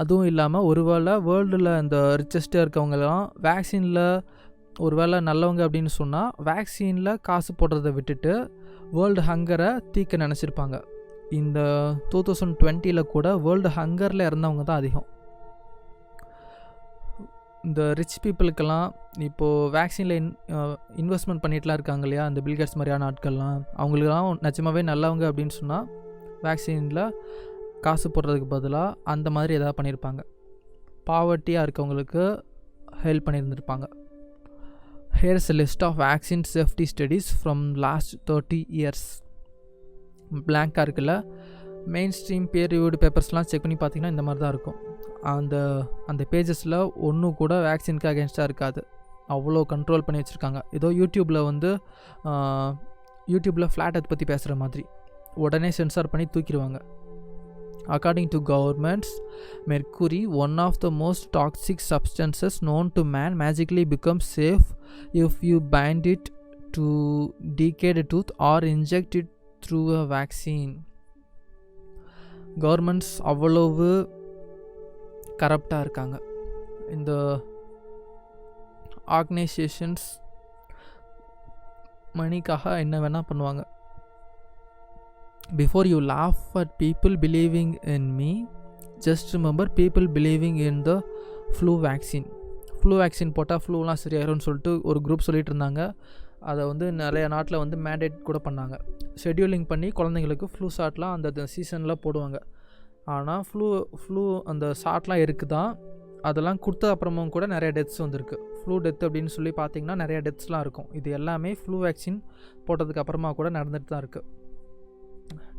அதுவும் இல்லாமல் ஒருவேளை வேர்ல்டில் இந்த ரிச்சஸ்ட்டாக இருக்கவங்கலாம் வேக்சினில் ஒருவேளை நல்லவங்க அப்படின்னு சொன்னால் வேக்சினில் காசு போடுறதை விட்டுட்டு வேர்ல்டு ஹங்கரை தீக்க நினச்சிருப்பாங்க. இந்த 2020 கூட வேர்ல்டு ஹங்கரில் இறந்தவங்க தான் அதிகம். இந்த ரிச் பீப்புளுக்கெல்லாம் இப்போது வேக்சினில் இன்வெஸ்ட்மெண்ட் பண்ணிட்டுலாம் இருக்காங்க இல்லையா, இந்த பில்கேட்ஸ் மாதிரியான ஆட்கள்லாம், அவங்களுக்கெல்லாம் நிஜமாகவே நல்லவங்க அப்படின்னு சொன்னால் வேக்சினில் காசு போடுறதுக்கு பதிலாக அந்த மாதிரி எதாவது பண்ணியிருப்பாங்க. பாவர்ட்டியாக இருக்கவங்களுக்கு help பண்ணியிருந்திருப்பாங்க. Here is a list of vaccine safety studies from last 30 years. பிளாங்காக இருக்குல்ல, மெயின் ஸ்ட்ரீம் peer reviewed பேப்பர்ஸ்லாம் செக் பண்ணி பார்த்தீங்கன்னா இந்த மாதிரி தான் இருக்கும். அந்த பேஜஸில் ஒன்றும் கூட வேக்சினுக்கு அகேன்ஸ்டாக இருக்காது. அவ்வளோ கண்ட்ரோல் பண்ணி வச்சுருக்காங்க. ஏதோ யூடியூப்பில் ஃப்ளாட் எர்த் பற்றி பேசுகிற மாதிரி உடனே சென்சார் பண்ணி தூக்கிடுவாங்க. According to governments, mercury, one of the most toxic substances known to man, magically becomes safe if you bind it to decayed tooth or inject it through a vaccine. Governments அவ்வளவு கரப்டாக இருக்காங்க. இந்த organisations மணிக்காக என்ன வேணால் பண்ணுவாங்க. Before you laugh at people believing in me, just remember people believing in the flu vaccine. Flu vaccine போட்டால் ஃப்ளூலாம் சரியாயிரும்னு சொல்லிட்டு ஒரு group சொல்லிட்டு இருந்தாங்க. அதை வந்து நிறைய நாட்டில் வந்து மேண்டேட் கூட பண்ணாங்க. ஷெட்யூலிங் பண்ணி குழந்தைங்களுக்கு ஃப்ளூ ஷாட்லாம் அந்த சீசனில் போடுவாங்க. ஆனால் ஃப்ளூ அந்த ஷாட்லாம் இருக்குதான், அதெல்லாம் கொடுத்த அப்புறமும் கூட நிறைய டெத்ஸ் வந்திருக்கு. ஃப்ளூ டெத் அப்படின்னு சொல்லி பார்த்திங்கன்னா நிறைய டெத்ஸ்லாம் இருக்கும். இது எல்லாமே ஃப்ளூ வேக்சின் போட்டதுக்கு அப்புறமா கூட நடந்துட்டு தான் இருக்குது.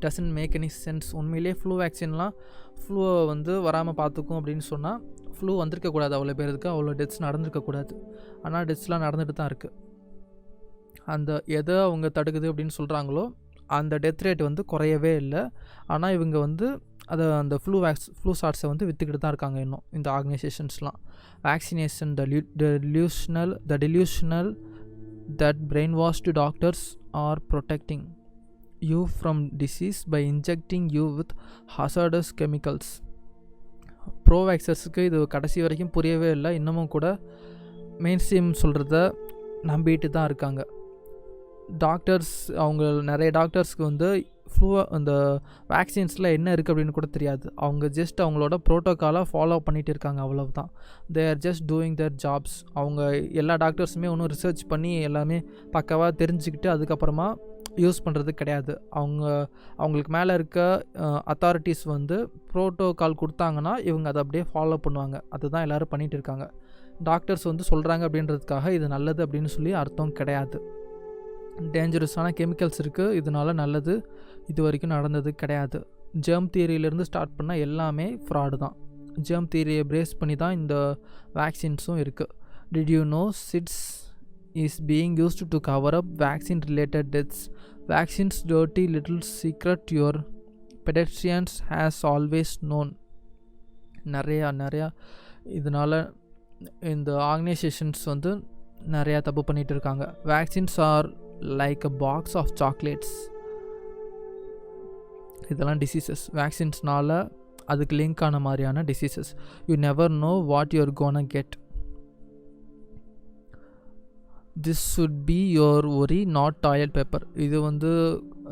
Doesn't make any sense. உண்மையிலே ஃப்ளூ வேக்சின்லாம் ஃப்ளூவை வந்து வராமல் பார்த்துக்கும் அப்படின்னு சொன்னால் ஃப்ளூ வந்திருக்கக்கூடாது அவ்வளோ பேருக்கு, அவ்வளோ டெத்ஸ் நடந்திருக்கக்கூடாது. ஆனால் டெத்ஸ்லாம் நடந்துட்டு தான் இருக்குது. அந்த எதை அவங்க தடுக்குது அப்படின்னு சொல்கிறாங்களோ அந்த டெத் ரேட் வந்து குறையவே இல்லை. ஆனால் இவங்க வந்து அதை அந்த ஃப்ளூ ஷாட்ஸை வந்து விற்றுக்கிட்டு தான் இருக்காங்க இன்னும் இந்த ஆர்கனைசேஷன்ஸ்லாம். Vaccination the delusional that brainwashed doctors are protecting you from disease by injecting you with hazardous chemicals. ப்ரோவேக்சர்ஸுக்கு இது கடைசி வரைக்கும் புரியவே இல்லை. இன்னமும் கூட மெயின் ஸ்ட்ரீம் சொல்கிறத நம்பிட்டு தான் இருக்காங்க. டாக்டர்ஸ் நிறைய டாக்டர்ஸ்க்கு வந்து அந்த வேக்சின்ஸில் என்ன இருக்குது அப்படின்னு கூட தெரியாது. அவங்க ஜஸ்ட் அவங்களோட ப்ரோட்டோக்காலாக ஃபாலோ பண்ணிகிட்டு இருக்காங்க, அவ்வளவுதான். They are just doing there jobs. அவங்க எல்லா டாக்டர்ஸுமே ஒன்றும் ரிசர்ச் பண்ணி எல்லாமே பக்காவாக தெரிஞ்சுக்கிட்டு அதுக்கப்புறமா யூஸ் பண்ணுறது கிடையாது. அவங்களுக்கு மேலே இருக்க அத்தாரிட்டிஸ் வந்து ப்ரோட்டோகால் கொடுத்தாங்கன்னா இவங்க அதை அப்படியே ஃபாலோ பண்ணுவாங்க. அதுதான் எல்லோரும் பண்ணிகிட்டு இருக்காங்க. டாக்டர்ஸ் வந்து சொல்கிறாங்க அப்படின்றதுக்காக இது நல்லது அப்படின்னு சொல்லி அர்த்தம் கிடையாது. டேஞ்சரஸான கெமிக்கல்ஸ் இருக்குது, இதனால நல்லது இது வரைக்கும் நடந்தது கிடையாது. ஜெர்ம் தியரியிலேருந்து ஸ்டார்ட் பண்ணால் எல்லாமே ஃப்ராடு தான். ஜெர்ம் தியரியை பிரேஸ் பண்ணி தான் இந்த வேக்சின்ஸும் இருக்குது. Did you know SIDS is being used to cover up vaccine related deaths? Vaccines dirty little secret your pedestrians has always known. நிறையா இதனால் இந்த ஆர்கனைசேஷன்ஸ் வந்து நிறையா தப்பு பண்ணிகிட்டு இருக்காங்க. Vaccines are like a box of chocolates. இதெல்லாம் டிசீசஸ். வேக்சின்ஸ்னால அதுக்கு லிங்க் ஆன மாதிரியான diseases. You never know what you are gonna get. This should be your worry not toilet paper. இது வந்து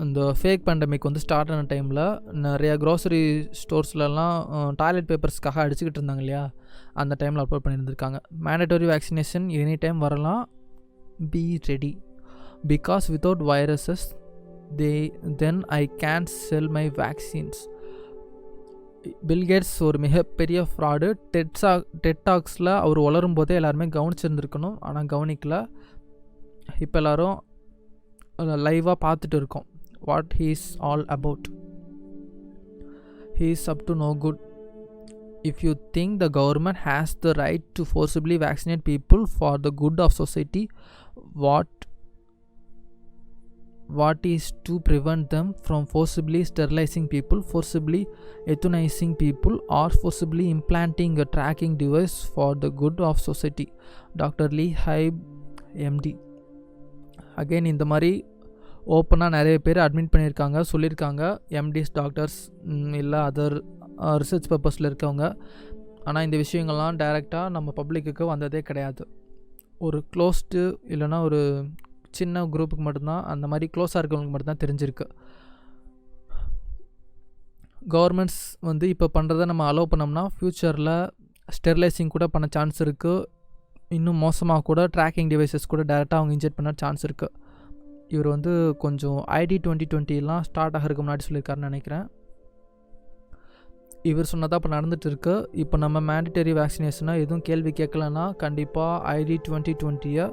இந்த ஃபேக் பேண்டமிக் வந்து ஸ்டார்ட் ஆன டைமில் நிறையா க்ரோசரி ஸ்டோர்ஸ்லலாம் டாய்லெட் பேப்பர்ஸ்க்காக அடிச்சுக்கிட்டு இருந்தாங்க இல்லையா, அந்த டைமில் அப்லோட் பண்ணியிருந்திருக்காங்க. மேண்டட்டரி வேக்சினேஷன் எனி டைம் வரலாம், be ready. Because without viruses then I can sell my vaccines. Bill Gates ஒரு மிகப்பெரிய ஃப்ராடு. டெட் டாக்ஸில் அவர் வளரும் போதே எல்லாருமே கவனிச்சிருந்துருக்கணும், ஆனால் கவனிக்கல. இப்போ எல்லோரும் லைவாக பார்த்துட்டு இருக்கோம் what he is all about. He is up to know good. If you think the government has the right to forcibly vaccinate people for the good of society, what is to prevent them from forcibly sterilizing people, forcibly euthanizing people, or forcibly implanting a tracking device for the good of society? Dr. Lee Hybe, MD. Again, இந்த மாதிரி ஓப்பனாக நிறைய பேர் admit பண்ணியிருக்காங்க, சொல்லியிருக்காங்க. எம்டிஸ், doctors, இல்லை other research பர்பஸில் இருக்கவங்க. ஆனால் இந்த விஷயங்கள்லாம் டைரெக்டாக நம்ம பப்ளிக்கு வந்ததே கிடையாது. ஒரு க்ளோஸ்டு இல்லைனா ஒரு சின்ன குரூப்புக்கு மட்டும்தான், அந்த மாதிரி க்ளோஸாக இருக்கவங்களுக்கு மட்டும்தான் தெரிஞ்சிருக்கு. கவர்மெண்ட்ஸ் வந்து இப்போ பண்ணுறதை நம்ம அலோவ் பண்ணோம்னா ஃப்யூச்சரில் ஸ்டெரிலைசிங் கூட பண்ண சான்ஸ் இருக்குது. இன்னும் மோசமாக கூட ட்ராக்கிங் டிவைசஸ் கூட டேரெக்டாக அவங்க இன்ஜெக்ட் பண்ண சான்ஸ் இருக்குது. இவர் வந்து கொஞ்சம் ID 2020 ஸ்டார்ட் ஆகிறதுக்கு முன்னாடி சொல்லியிருக்காருன்னு நினைக்கிறேன். இவர் சொன்னதாக இப்போ நடந்துகிட்டு இருக்கு. இப்போ நம்ம மேண்டட்டரி வேக்சினேஷனாக எதுவும் கேள்வி கேட்கலன்னா கண்டிப்பாக ID 2020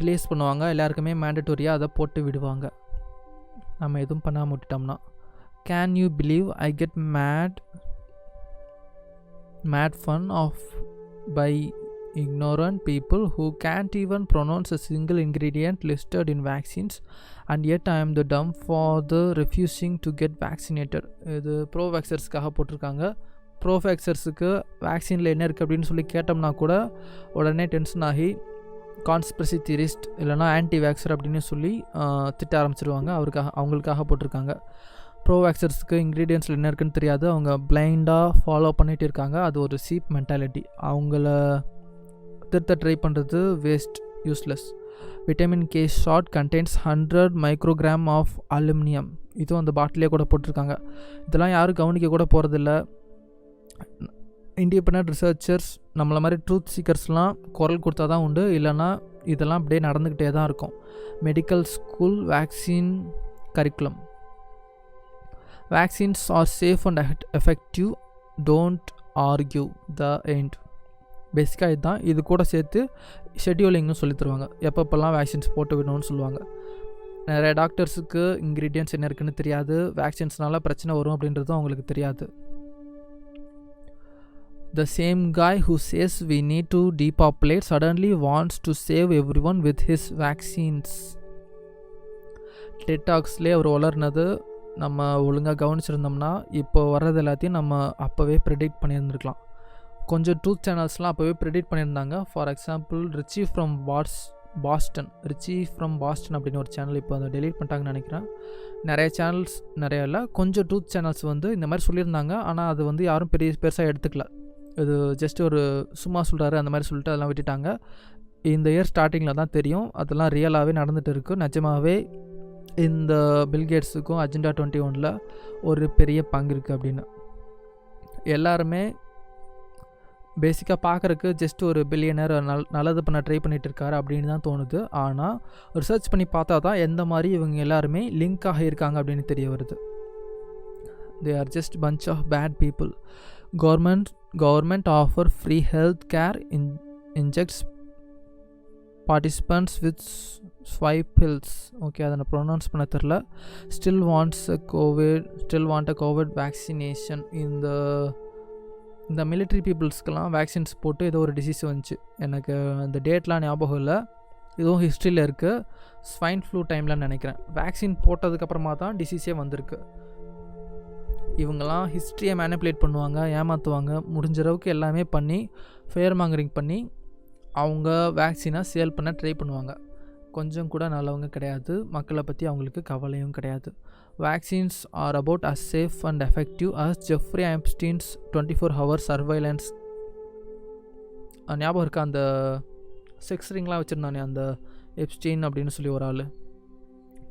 ரிலீஸ் பண்ணுவாங்க. எல்லாருக்குமே மேண்டட்டரியாக அதை போட்டு விடுவாங்க நம்ம எதுவும் பண்ணாமல் விட்டுட்டோம்னா. Can you believe I get mad fun of by ignorant people who can't even pronounce a single ingredient listed in vaccines, and yet I am the dumb for the refusing to get vaccinated. இது ப்ரோவேக்சர்ஸ்க்காக போட்டிருக்காங்க. ப்ரோவேக்சர்ஸுக்கு வேக்சினில் என்ன இருக்குது அப்படின்னு சொல்லி கேட்டோம்னா கூட உடனே tension ஆகி கான்ஸ்பிரசி தியரிஸ்ட் இல்லைனா ஆன்டி வேக்சர் அப்படின்னு சொல்லி திட்ட ஆரம்பிச்சிருவாங்க. அவங்களுக்காக போட்டிருக்காங்க. ப்ரோவேக்சர்ஸுக்கு இன்க்ரீடியன்ஸில் என்ன இருக்குன்னு தெரியாது, அவங்க பிளைண்டாக ஃபாலோ பண்ணிகிட்டு இருக்காங்க. அது ஒரு சீப் மென்டாலிட்டி. அவங்கள திருத்த ட்ரை பண்ணுறது waste, useless. Vitamin K shot contains 100 microgram of aluminium. இதுவும் அந்த பாட்டிலே கூட போட்டிருக்காங்க. இதெல்லாம் யாரும் கவனிக்க கூட போகிறதில்ல. இண்டிபெண்டன்ட் ரிசர்ச்சர்ஸ் நம்மளை மாதிரி ட்ரூத் சீக்கர்ஸ்லாம் குரல் கொடுத்தா தான் உண்டு, இல்லைனா இதெல்லாம் அப்படியே நடந்துக்கிட்டே தான் இருக்கும். Medical school vaccine curriculum. Vaccines are safe and effective. Don't argue the end. பேசிக்காக இதுதான். இது கூட சேர்த்து ஷெட்யூலிங்னு சொல்லி தருவாங்க. எப்பப்பெல்லாம் வேக்சின்ஸ் போட்டு விடணும்னு சொல்லுவாங்க. நிறைய டாக்டர்ஸுக்கு இன்க்ரீடியன்ட்ஸ் என்ன இருக்குன்னு தெரியாது. வேக்சின்ஸ்னால பிரச்சனை வரும் அப்படின்றதும் அவங்களுக்கு தெரியாது. The same guy who says we need to depopulate suddenly wants to save everyone with his vaccines. டெட்டாக்ஸ்லேயே அவர் வளர்னது நம்ம ஒழுங்காக கவனிச்சிருந்தோம்னா இப்போ வர்றது எல்லாத்தையும் நம்ம அப்போவே ப்ரெடிக்ட் பண்ணியிருந்துருக்கலாம். கொஞ்சம் ட்ரூத் சேனல்ஸ்லாம் அப்போவே ப்ரெடிக்ட் பண்ணியிருந்தாங்க. For example Richie from Boston அப்படின்னு ஒரு சேனல் இப்போ அதை டெலீட் பண்ணிட்டாங்கன்னு நினைக்கிறேன். நிறைய சேனல்ஸ் நிறையா இல்லை, கொஞ்சம் ட்ரூத் சேனல்ஸ் வந்து இந்த மாதிரி சொல்லியிருந்தாங்க. ஆனால் அது வந்து யாரும் பெருசாக எடுத்துக்கல. இது ஜஸ்ட் ஒரு சும்மா சொல்கிறாரு அந்த மாதிரி சொல்லிட்டு அதெல்லாம் விட்டுட்டாங்க. இந்த இயர் ஸ்டார்டிங்கில் தான் தெரியும் அதெல்லாம் ரியலாகவே நடந்துகிட்டு இருக்குது. நிஜமாகவே இந்த பில்கேட்ஸுக்கும் அஜெண்டா 21 ஒரு பெரிய பங்கு இருக்குது அப்படின்னு. எல்லாருமே பேசிக்காக பார்க்குறக்கு ஜஸ்ட் ஒரு பில்லியனர் நல்லது பண்ண ட்ரை பண்ணிகிட்டு இருக்காரு அப்படின்னு தான் தோணுது. ஆனால் ரிசர்ச் பண்ணி பார்த்தா தான் எந்த மாதிரி இவங்க எல்லாருமே லிங்க் ஆகியிருக்காங்க அப்படின்னு தெரிய வருது. they are just bunch of bad people. Government offer free health care, injects participants with swipe pills. Okay, அதை நான் ப்ரொனவுன்ஸ் பண்ண தெரில. still want a covid vaccination. இந்த மிலிட்ரி பீப்புள்ஸ்க்கெலாம் வேக்சின்ஸ் போட்டு ஏதோ ஒரு டிசீஸ் வந்துச்சு. எனக்கு அந்த டேட்லாம் ஞாபகம் இல்லை, இதுவும் ஹிஸ்ட்ரியில் இருக்குது. ஸ்வைன் ஃப்ளூ டைமில் நினைக்கிறேன். வேக்சின் போட்டதுக்கப்புறமா தான் டிசீஸே வந்திருக்கு. இவங்கெல்லாம் ஹிஸ்ட்ரியை மேனிப்புலேட் பண்ணுவாங்க, ஏமாற்றுவாங்க, முடிஞ்ச அளவுக்கு எல்லாமே பண்ணி ஃபேர் மாங்கரிங் பண்ணி அவங்க வேக்சினை சேல் பண்ண ட்ரை பண்ணுவாங்க. கொஞ்சம் கூட நல்லவங்க கிடையாது, மக்களை பற்றி அவங்களுக்கு கவலையும் கிடையாது. Vaccines are about as safe and effective as Jeffrey Epstein's 24 hour surveillance. ஞாபகம் இருக்கா அந்த செக்ஸ் ரிங்லாம் வச்சுருந்தானே அந்த எப்ஸ்டீன் அப்படின்னு சொல்லி ஒரு ஆள்,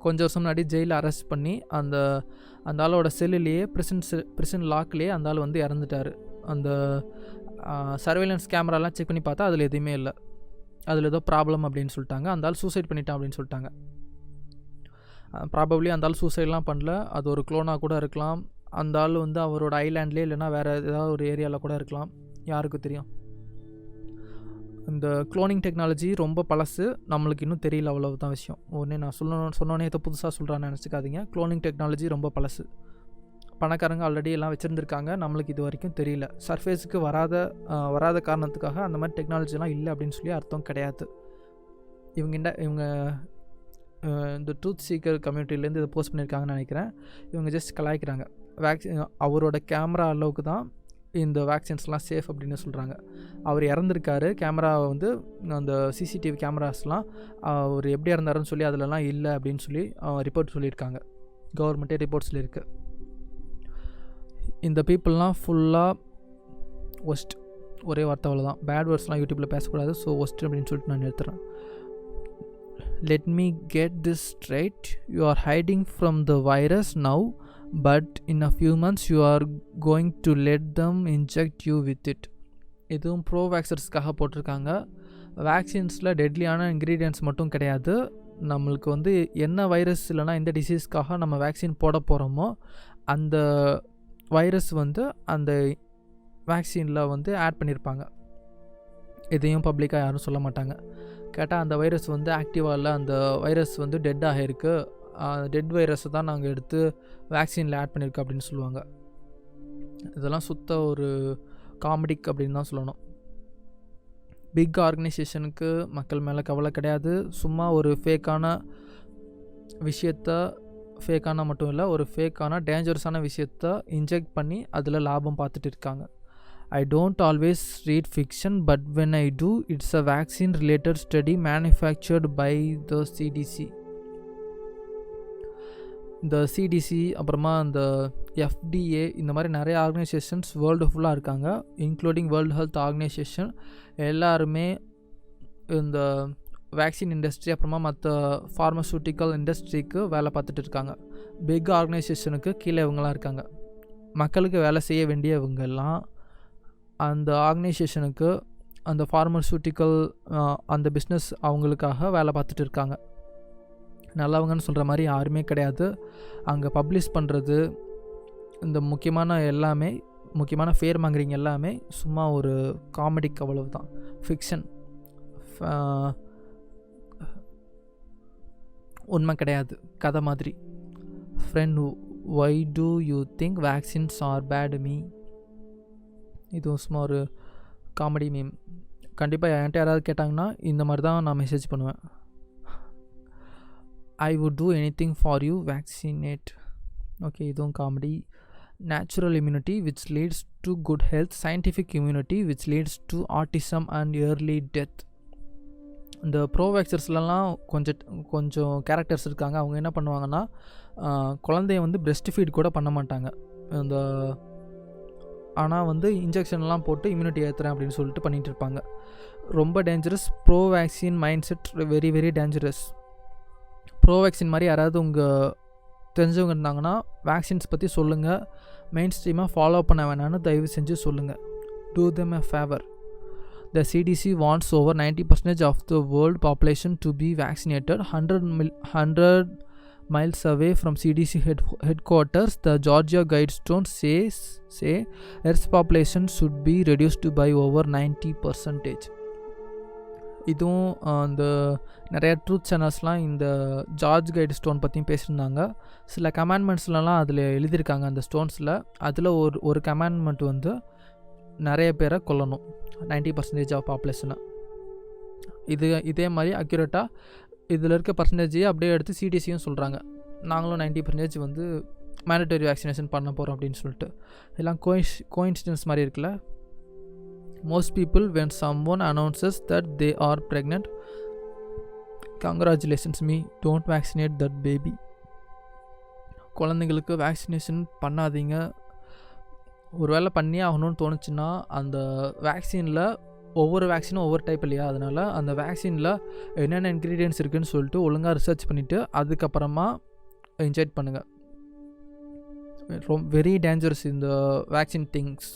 கொஞ்சம் வருஷம் முன்னாடி ஜெயிலில் அரெஸ்ட் பண்ணி அந்த ஆளோட செல்லுலேயே ப்ரிசன் லாக்லேயே அந்த ஆள் வந்து இறந்துட்டார். அந்த சர்வேலன்ஸ் கேமராலாம் செக் பண்ணி பார்த்தா அதில் எதுவுமே இல்லை, அதில் ஏதோ ப்ராப்ளம் அப்படின்னு சொல்லிட்டாங்க. அந்த ஆள் சூசைட் பண்ணிட்டான் அப்படின்னு சொல்லிட்டாங்க. ப்ராபப்ளி அந்த ஆள் சூசைட்லாம் பண்ணல, அது ஒரு க்ளோனாக கூட இருக்கலாம். அந்த ஆள் வந்து அவரோட ஐலாண்ட்லேயே இல்லைனா வேறு ஏதாவது ஒரு ஏரியாவில் கூட இருக்கலாம், யாருக்கு தெரியும். இந்த க்ளோனிங் டெக்னாலஜி ரொம்ப பழசு, நம்மளுக்கு இன்னும் தெரியல, அவ்வளவு தான் விஷயம். உடனே நான் சொன்னோன்னே இதை புதுசாக சொல்கிறான்னு நினச்சிக்காதீங்க. க்ளோனிங் டெக்னாலஜி ரொம்ப பழசு, பணக்காரங்க ஆல்ரெடி எல்லாம் வச்சுருந்துருக்காங்க, நம்மளுக்கு இது வரைக்கும் தெரியல. சர்ஃபேஸுக்கு வராத காரணத்துக்காக அந்த மாதிரி டெக்னாலஜிலாம் இல்லை அப்படின்னு சொல்லி அர்த்தம் கிடையாது. இவங்க இந்த ட்ரூத் சீக்கர் கம்யூனிட்டிலேருந்து இதை போஸ்ட் பண்ணியிருக்காங்கன்னு நினைக்கிறேன். இவங்க ஜஸ்ட் கலாய்க்கிறாங்க. அவரோட கேமரா அளவுக்கு தான் இந்த வேக்சின்ஸ்லாம் சேஃப் அப்படின்னு சொல்கிறாங்க. அவர் இறந்துருக்காரு, கேமராவை வந்து அந்த சிசிடிவி கேமராஸ்லாம் அவர் எப்படி இறந்தாருன்னு சொல்லி அதிலலாம் இல்லை அப்படின்னு சொல்லி ரிப்போர்ட் சொல்லியிருக்காங்க. கவர்மெண்ட்டே ரிப்போர்ட் சொல்லியிருக்கு. இந்த பீப்புளெலாம் ஃபுல்லாக ஒஸ்ட், ஒரே வார்த்தை அவ்வளோதான். பேட் வேர்ட்ஸ்லாம் யூடியூப்பில் பேசக்கூடாது, ஸோ ஒஸ்ட் அப்படின்னு சொல்லிட்டு நான் நிறுத்துறேன். Let me get this straight. You are hiding from the virus now, but in a few months you are going to let them inject you with it. இதுவும் bro வேக்சர்ஸ்க்காக போட்டிருக்காங்க. வேக்சின்ஸில் டெட்லியான ingredients மட்டும் கிடையாது, நம்மளுக்கு வந்து என்ன வைரஸ் இல்லைனா எந்த டிசீஸ்க்காக நம்ம வேக்சின் போட போகிறோமோ அந்த வைரஸ் வந்து அந்த வேக்சினில் வந்து ஆட் பண்ணியிருப்பாங்க. இதையும் பப்ளிக்காக யாரும் சொல்ல மாட்டாங்க. கேட்டால் அந்த வைரஸ் வந்து ஆக்டிவாக இல்லை, அந்த வைரஸ் வந்து டெட் ஆகிருக்கு, டெட் வைரஸை தான் நாங்கள் எடுத்து வேக்சினில் ஆட் பண்ணியிருக்கோம் அப்படின்னு சொல்லுவாங்க. இதெல்லாம் சுத்த ஒரு காமெடிக் அப்படின்னு தான் சொல்லணும். பிக் ஆர்கனைசேஷனுக்கு மக்கள் மேலே கவலை கிடையாது. சும்மா ஒரு ஃபேக்கான விஷயத்த, ஃபேக்கான மட்டும் இல்லை, ஒரு ஃபேக்கான டேஞ்சரஸான விஷயத்த இன்ஜெக்ட் பண்ணி அதில் லாபம் பார்த்துட்டு இருக்காங்க. I don't always read fiction, but when I do, it's a vaccine related study manufactured by the CDC. இந்த சிடிசி அப்புறமா இந்த FDA இந்த மாதிரி நிறைய ஆர்கனைசேஷன்ஸ் வேர்ல்டு ஃபுல்லாக இருக்காங்க, இன்க்ளூடிங் வேர்ல்டு ஹெல்த் ஆர்கனைசேஷன். எல்லாருமே இந்த வேக்சின் இண்டஸ்ட்ரி அப்புறமா மற்ற ஃபார்மசூட்டிக்கல் இண்டஸ்ட்ரிக்கு வேலை பார்த்துட்டு இருக்காங்க. பிக் ஆர்கனைசேஷனுக்கு கீழே இவங்களாம் இருக்காங்க. மக்களுக்கு வேலை செய்ய வேண்டியவங்கெல்லாம் அந்த ஆர்கனைசேஷனுக்கு, அந்த ஃபார்மசூட்டிக்கல் அந்த பிஸ்னஸ் அவங்களுக்காக வேலை பார்த்துட்டு இருக்காங்க. நல்லவங்கன்னு சொல்கிற மாதிரி யாருமே கிடையாது. அங்கே பப்ளிஷ் பண்ணுறது, இந்த முக்கியமான ஃபேர் மாங்கரிங் எல்லாமே சும்மா ஒரு காமெடிக்கு அவ்வளவு தான், ஃபிக்ஷன், உண்மை கிடையாது, கதை மாதிரி. Friend, why do you think vaccines are bad? Me, இதுவும் சும்மா ஒரு காமெடி மீம். கண்டிப்பாக என்கிட்ட யாராவது கேட்டாங்கன்னா இந்த மாதிரி தான் நான் மெசேஜ் பண்ணுவேன். I would do anything for you, vaccinate. Okay, இதுவும் comedy. Natural immunity which leads to good health, scientific immunity which leads to autism and early death. இந்த ப்ரோவேக்சர்ஸ்லாம் கொஞ்சம் கேரக்டர்ஸ் இருக்காங்க. அவங்க என்ன பண்ணுவாங்கன்னா, குழந்தைய வந்து பிரெஸ்ட் ஃபீட் கூட பண்ண மாட்டாங்க. ஆனால் வந்து இன்ஜெக்ஷன்லாம் போட்டு இம்யூனிட்டி ஏற்றுறேன் அப்படின்னு சொல்லிட்டு பண்ணிகிட்டு இருப்பாங்க. ரொம்ப dangerous. Provaccine mindset very very dangerous. Provaccine மாதிரி யாராவது உங்கள் தெரிஞ்சவங்க இருந்தாங்கன்னா வேக்சின்ஸ் பற்றி சொல்லுங்கள். மெயின் ஸ்ட்ரீமாக ஃபாலோ பண்ண வேணான்னு தயவு செஞ்சு சொல்லுங்கள். Do them a favor. The CDC wants over 90% of the world population to be vaccinated. 100 miles away from CDC headquarters, the Georgia Guidestones say Earth's population should be reduced by over 90%. இதுவும் அந்த நிறைய truth சேனல்ஸ்லாம் இந்த George guide stone பற்றியும் பேசியிருந்தாங்க. சில கமாண்ட்மெண்ட்ஸ்லாம் அதில் எழுதியிருக்காங்க அந்த ஸ்டோன்ஸில். அதில் ஒரு கமாண்ட்மெண்ட் வந்து நிறைய பேரை கொல்லணும், 90% ஆஃப் பாப்புலேஷனை. இதே மாதிரி அக்யூரேட்டாக இதில் இருக்க பர்சன்டேஜையே அப்படியே எடுத்து சிடிசியும் சொல்கிறாங்க, நாங்களும் 90% வந்து மேண்டட்டரி வேக்சினேஷன் பண்ண போகிறோம் அப்படின்னு சொல்லிட்டு. எல்லாம் கோயின்சிடன்ஸ் மாதிரி இருக்குல்ல. Most people, when someone announces that they are pregnant, congratulations me, don't vaccinate that baby. குழந்தைங்களுக்கு வேக்சினேஷன் பண்ணாதீங்க. ஒரு வேளை பண்ணியே ஆகணும்னு தோணுச்சுன்னா அந்த வேக்சினில் ஒவ்வொரு வேக்சினும் ஒவ்வொரு டைப் இல்லையா, அதனால் அந்த வேக்சினில் என்னென்ன இன்க்ரீடியன்ட்ஸ் இருக்குதுன்னு சொல்லிட்டு ஒழுங்காக ரிசர்ச் பண்ணிவிட்டு அதுக்கப்புறமா இன்ஜெக்ட் பண்ணுங்கள். வெரி டேஞ்சரஸ் இந்த வேக்சின் திங்ஸ்.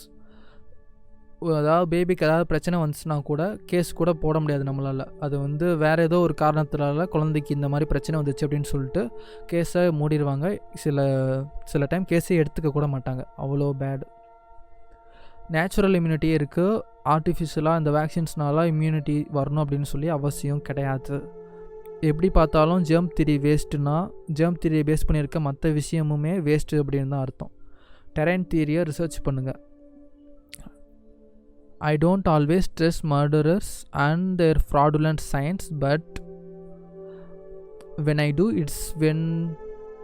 அதாவது பேபிக்கு ஏதாவது பிரச்சனை வந்துச்சுன்னா கூட கேஸ் கூட போட முடியாது நம்மளால். அது வந்து வேறு ஏதோ ஒரு காரணத்தினால குழந்தைக்கு இந்த மாதிரி பிரச்சனை வந்துச்சு அப்படின்னு சொல்லிட்டு கேஸை மூடிடுவாங்க. சில டைம் கேஸே எடுத்துக்க கூட மாட்டாங்க, அவ்வளோ பேட். நேச்சுரல் இம்யூனிட்டியே இருக்குது. ஆர்டிஃபிஷியலாக இந்த வேக்சின்ஸ்னால இம்யூனிட்டி வரணும் அப்படின்னு சொல்லி அவசியம் கிடையாது. எப்படி பார்த்தாலும் ஜெர்ம் தியரி வேஸ்ட்டுனா ஜெர்ம் தியரியை பேஸ் பண்ணியிருக்க மற்ற விஷயமுமே வேஸ்ட்டு அப்படின்னு தான் அர்த்தம். டெரைன் தியரியை ரிசர்ச் பண்ணுங்கள். I don't always trust murderers and their fraudulent science, but when I do, it's when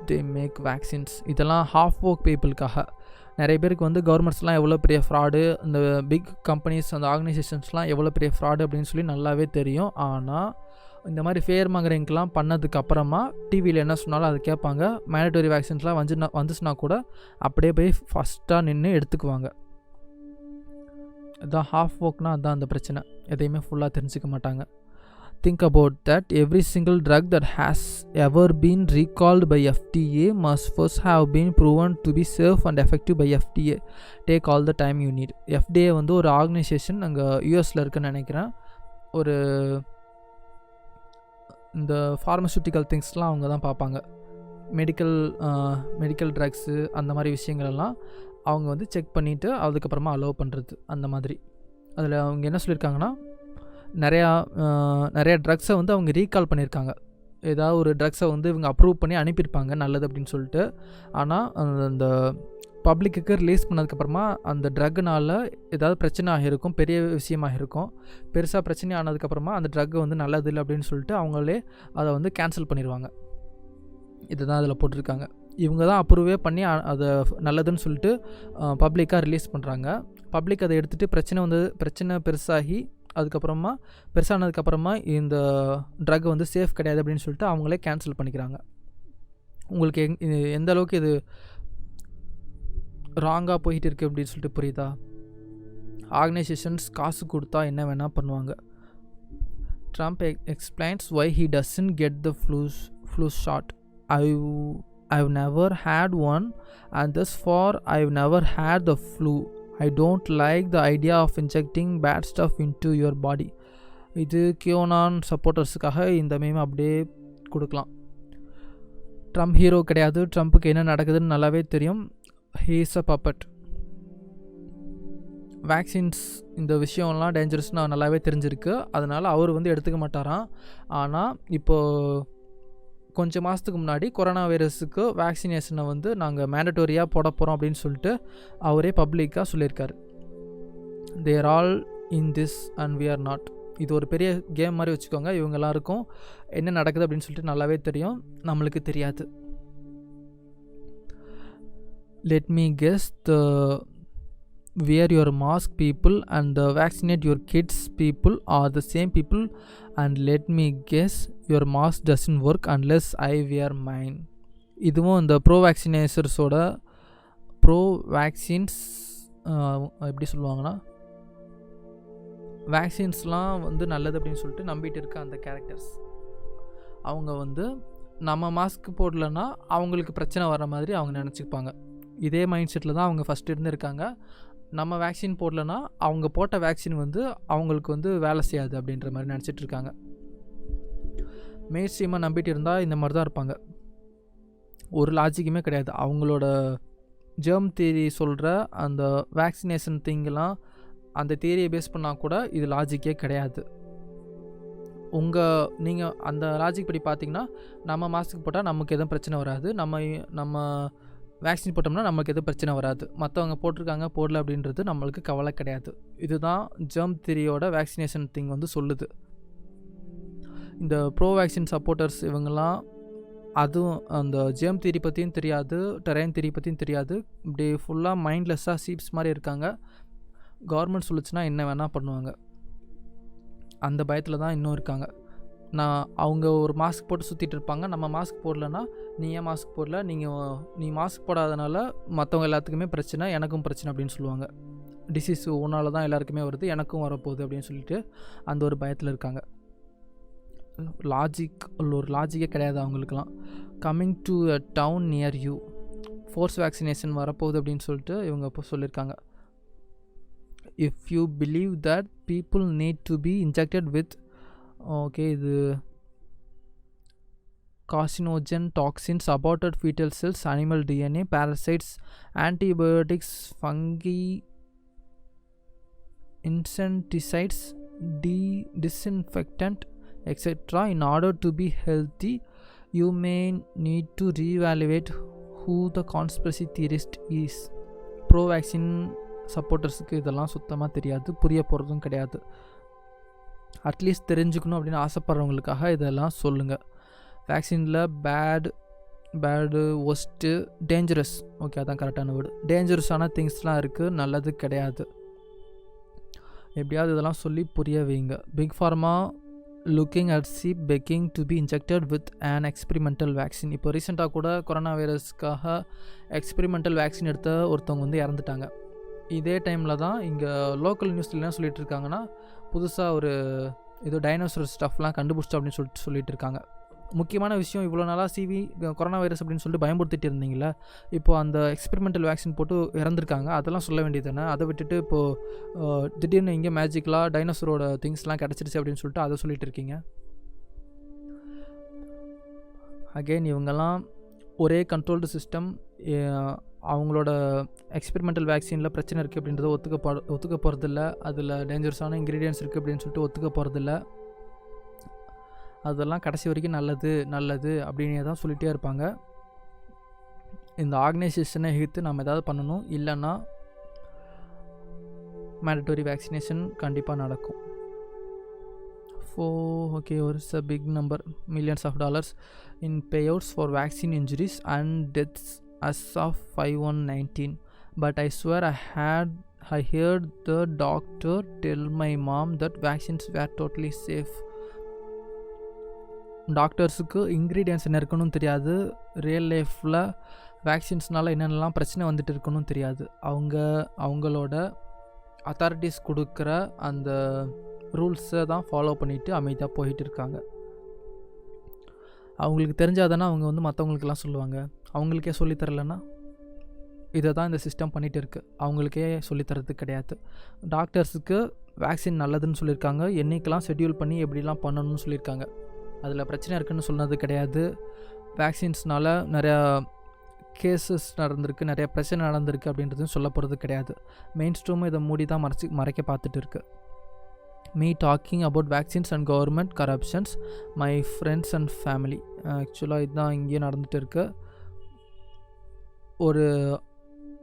they make vaccines. இதெல்லாம் ஹாஃப் ஒர்க் பீப்புளுக்காக. நிறைய பேருக்கு வந்து கவர்மெண்ட்ஸ்லாம் எவ்வளோ பெரிய ஃப்ராடு, இந்த பிக் கம்பெனிஸ் அந்த ஆர்கனைசேஷன்ஸ்லாம் எவ்வளோ பெரிய ஃப்ராடு அப்படின்னு சொல்லி நல்லாவே தெரியும். ஆனால் இந்த மாதிரி ஃபேர் மங்கரிங்லாம் பண்ணதுக்கப்புறமா டிவியில் என்ன சொன்னாலும் அதை கேட்பாங்க. மேண்டட்டரி வேக்சின்ஸ்லாம் வந்துச்சுன்னா கூட அப்படியே போய் ஃபஸ்ட்டாக நின்று எடுத்துக்குவாங்க. அதான் ஹாஃப் ஒர்க்னா அதுதான் அந்த பிரச்சனை. எதையுமே ஃபுல்லாக தெரிஞ்சுக்க மாட்டாங்க. Think about that. Every single drug that has ever been recalled by FDA must first have been proven to be safe and effective by FDA. Take all the time you need. FDA வந்து ஒரு organisation அங்கே யூஎஸில் இருக்குன்னு நினைக்கிறேன். ஒரு இந்த pharmaceutical திங்ஸ்லாம் அவங்க தான் பார்ப்பாங்க. மெடிக்கல் ட்ரக்ஸு அந்த மாதிரி விஷயங்களெல்லாம் அவங்க வந்து செக் பண்ணிவிட்டு அதுக்கப்புறமா அலோவ் பண்ணுறது அந்த மாதிரி. அதில் அவங்க என்ன சொல்லியிருக்காங்கன்னா, நிறையா ட்ரக்ஸை வந்து அவங்க ரீகால் பண்ணியிருக்காங்க. ஏதாவது ஒரு ட்ரக்ஸை வந்து இவங்க அப்ரூவ் பண்ணி அனுப்பியிருப்பாங்க நல்லது அப்படின்னு சொல்லிட்டு. ஆனால் அந்த பப்ளிக்கு ரிலீஸ் பண்ணதுக்கப்புறமா அந்த ட்ரக்குனால் ஏதாவது பிரச்சனை ஆகியிருக்கும், பெரிய விஷயமாக இருக்கும். பெருசாக பிரச்சனை ஆனதுக்கப்புறமா அந்த ட்ரக்கு வந்து நல்லது இல்லை அப்படின்னு சொல்லிட்டு அவங்களே அதை வந்து கேன்சல் பண்ணிடுவாங்க. இதுதான் அதில் போட்டிருக்காங்க. இவங்க தான் அப்ரூவே பண்ணி அதை நல்லதுன்னு சொல்லிட்டு பப்ளிக்காக ரிலீஸ் பண்ணுறாங்க. பப்ளிக் அதை எடுத்துகிட்டு பிரச்சனை பெருசாகி பெருசானதுக்கப்புறமா இந்த ட்ரக் வந்து சேஃப் கிடையாது அப்படின்னு சொல்லிட்டு அவங்களே கேன்சல் பண்ணிக்கிறாங்க. உங்களுக்கு எந்த அளவுக்கு இது ராங்காக போயிட்டு இருக்குது அப்படின்னு சொல்லிட்டு புரியுதா? ஆர்கனைசேஷன்ஸ் காசு கொடுத்தா என்ன வேணால் பண்ணுவாங்க. Trump explains why he doesn't get the flu shot. I've never had one, and thus far I've never had the flu. I don't like the idea of injecting bad stuff into your body. இது கியோனான் சப்போர்ட்டர்ஸுக்காக இந்த meme அப்படியே கொடுக்கலாம். Trump hero கிடையாது. ட்ரம்ப்புக்கு என்ன நடக்குதுன்னு நல்லாவே தெரியும். he is a puppet. Vaccines இந்த விஷயம்லாம் டேஞ்சரஸ்னு நல்லாவே தெரிஞ்சிருக்கு. அதனால் அவர் வந்து எடுத்துக்க மாட்டாராம். ஆனால் இப்போது கொஞ்சம் மாதத்துக்கு முன்னாடி கொரோனா வைரஸுக்கு வேக்சினேஷனை வந்து நாங்கள் மேண்டட்டோரியாக போட போகிறோம் அப்படின்னு சொல்லிட்டு அவரே பப்ளிக்காக சொல்லியிருக்காரு. They are all in this and we are not. இது ஒரு பெரிய கேம் மாதிரி வச்சுக்கோங்க. இவங்க எல்லாருக்கும் என்ன நடக்குது அப்படின்னு சொல்லிட்டு நல்லாவே தெரியும், நம்மளுக்கு தெரியாது. Let me guess, the wear your mask people and the vaccinate your kids people are the same people, and let me guess, your mask doesn't work unless I wear mine. இதுவும் இந்த ப்ரோ வேக்சினேசர்ஸோட ப்ரோ வேக்சின்ஸ் எப்படி சொல்லுவாங்கன்னா, வேக்சின்ஸ்லாம் வந்து நல்லது அப்படின்னு சொல்லிட்டு நம்பிட்டு இருக்க அந்த கேரக்டர்ஸ். அவங்க வந்து நம்ம மாஸ்க் போடலன்னா அவங்களுக்கு பிரச்சனை வர மாதிரி அவங்க நினச்சிப்பாங்க. இதே மைண்ட் செட்டில் தான் அவங்க ஃபஸ்ட்டு இருந்திருக்காங்க. நம்ம வேக்சின் போடலன்னா அவங்க போட்ட வேக்சின் வந்து அவங்களுக்கு வந்து வேலை செய்யாது அப்படின்ற மாதிரி நினச்சிட்டு இருக்காங்க. மெயின் ஸ்ட்ரீமாக நம்பிட்டு இருந்தால் இந்த மாதிரி தான் இருப்பாங்க. ஒரு லாஜிக்குமே கிடையாது. அவங்களோட ஜெர்ம் தியரி சொல்கிற அந்த வேக்சினேஷன் திங்கெலாம் அந்த தியரியை பேஸ் பண்ணால் கூட இது லாஜிக்கே கிடையாது. நீங்கள் அந்த லாஜிக் படி பார்த்தீங்கன்னா, நம்ம மாஸ்க் போட்டால் நமக்கு எதுவும் பிரச்சனை வராது, நம்ம வேக்சின் போட்டோம்னா நமக்கு எதுவும் பிரச்சனை வராது, மற்றவங்க போட்டிருக்காங்க போடல அப்படின்றது நம்மளுக்கு கவலை கிடையாது. இதுதான் ஜெர்ம் தியரியோட வேக்சினேஷன் திங் வந்து சொல்லுது. இந்த ப்ரோ வேக்சின் சப்போர்ட்டர்ஸ் இவங்கெல்லாம் அதுவும் அந்த ஜெர்ம் தியரி பற்றியும் தெரியாது, டெரைன் தியரி பற்றியும் தெரியாது, இப்படி ஃபுல்லாக மைண்ட்லெஸ்ஸாக சீப்ஸ் மாதிரி இருக்காங்க. கவர்மெண்ட் சொல்லிச்சுன்னா என்ன வேணால் பண்ணுவாங்க, அந்த பயத்தில் தான் இன்னும் இருக்காங்க. அவங்க ஒரு மாஸ்க் போட்டு சுற்றிட்டு இருப்பாங்க. நம்ம மாஸ்க் போடலன்னா, நீ ஏன் மாஸ்க் போடல, நீ மாஸ்க் போடாதனால மற்றவங்க எல்லாத்துக்குமே பிரச்சனை, எனக்கும் பிரச்சனை அப்படின்னு சொல்லுவாங்க. டிசீஸ் உன்னால தான் எல்லாருக்குமே வருது, எனக்கும் வரப்போகுது அப்படின்னு சொல்லிட்டு அந்த ஒரு பயத்தில் இருக்காங்க. ஒரு லாஜிக்கே கிடையாது அவங்களுக்குலாம். Coming to a town near you, force vaccination வரப்போகுது அப்படின்னு சொல்லிட்டு இவங்க இப்போ சொல்லியிருக்காங்க. If you believe that people need to be injected with இது carcinogen toxins, aborted fetal cells, animal DNA, parasites, antibiotics, fungi, insecticides, disinfectant, etc. In order to be healthy, you may need to reevaluate who the conspiracy theorist is. Pro vaccine சப்போர்ட்டர்ஸுக்கு இதெல்லாம் சுத்தமாக தெரியாது, புரிய போகிறதும் கிடையாது. At least தெரிஞ்சுக்கணும் அப்படின்னு ஆசைப்படுறவங்களுக்காக இதெல்லாம் சொல்லுங்கள். வேக்சினில் பேடு ஒஸ்ட்டு டேஞ்சரஸ், ஓகே அதான் கரெக்டான வேர்டு, டேஞ்சரஸான திங்ஸ்லாம் இருக்குது, நல்லது கிடையாது. எப்படியாவது இதெல்லாம் சொல்லி புரிய வைங்க. Big pharma looking at sheep begging to be injected with an experimental vaccine. இப்போ ரீசெண்டாக கூட கொரோனா வைரஸ்க்காக எக்ஸ்பெரிமெண்டல் வேக்சின் எடுத்த ஒருத்தவங்க வந்து இறந்துட்டாங்க. இதே டைமில் தான் இங்கே லோக்கல் நியூஸில் என்ன சொல்லிட்டு இருக்காங்கன்னா, புதுசாக ஏதோ டைனோசர் ஸ்டஃப்லாம் கண்டுபிடிச்சிட்டோம் அப்படின்னு சொல்லிட்டு இருக்காங்க. முக்கியமான விஷயம், இவ்வளோ நாளாக கொரோனா வைரஸ் அப்படின்னு சொல்லிட்டு பயன்படுத்திட்டு இருந்தீங்களா, இப்போது அந்த எக்ஸ்பெரிமெண்டல் வேக்சின் போட்டு இறந்துருக்காங்க, அதெல்லாம் சொல்ல வேண்டியது தானே. அதை விட்டுட்டு இப்போது திடீர்னு இங்கே மேஜிக்கலாக டைனோசரோட திங்ஸ்லாம் கிடச்சிருச்சு அப்படின்னு சொல்லிட்டு அதை சொல்லிட்டு இருக்கீங்க. அகெயின் இவங்கெல்லாம் ஒரே கண்ட்ரோல்டு சிஸ்டம், அவங்களோட எக்ஸ்பெரிமெண்டல் வேக்சினில் பிரச்சனை இருக்குது அப்படின்றத ஒத்துக்க போகிறதில்ல, அதில் டேஞ்சரஸான இன்க்ரீடியன்ஸ் இருக்குது அப்படின்னு சொல்லிட்டு ஒத்துக்க போகிறதில்ல. அதெல்லாம் கடைசி வரைக்கும் நல்லது அப்படின்னே தான் சொல்லிகிட்டே இருப்பாங்க. இந்த ஆர்கனைசேஷனை எதிர்த்து நம்ம ஏதாவது பண்ணணும், இல்லைன்னா மேண்டட்டரி வேக்சினேஷன் கண்டிப்பாக நடக்கும். It's a big number, millions of dollars in payouts for vaccine injuries and deaths as of 5/1/19. But I swear I heard the doctor tell my mom that vaccines were totally safe. டாக்டர்ஸுக்கு ingredients என்ன இருக்குன்னு தெரியாது, real லைஃப்பில் வேக்சின்ஸ்னால என்னென்னலாம் பிரச்சனை வந்துட்டு இருக்குன்னு தெரியாது. அவங்களோட அத்தாரிட்டிஸ் கொடுக்குற அந்த ரூல்ஸை தான் ஃபாலோ பண்ணிவிட்டு அமைதியாக போயிட்டு இருக்காங்க. அவங்களுக்கு தெரிஞ்சாதானே அவங்க வந்து மற்றவங்களுக்கெல்லாம் சொல்லுவாங்க. அவங்களுக்கே சொல்லித்தரலைன்னா இதை தான் இந்த சிஸ்டம் பண்ணிகிட்டு இருக்குது. அவங்களுக்கே சொல்லித்தரது கிடையாது. டாக்டர்ஸுக்கு வேக்சின் நல்லதுன்னு சொல்லியிருக்காங்க, என்றைக்கெல்லாம் ஷெட்யூல் பண்ணி எப்படிலாம் பண்ணணும்னு சொல்லியிருக்காங்க. அதில் பிரச்சனை இருக்குதுன்னு சொன்னது கிடையாது. வேக்சின்ஸ்னால் நிறையா கேசஸ் நடந்திருக்கு, நிறைய பிரச்சனை நடந்திருக்கு அப்படின்றதும் சொல்ல போகிறது கிடையாது. மெயின் ஸ்ட்ரீமும் இதை மூடி தான் மறைக்க பார்த்துட்டு இருக்கு. Me talking about vaccines and government corruptions, my friends and family. ஆக்சுவலாக இதுதான் இங்கேயும் நடந்துகிட்டு இருக்கு. ஒரு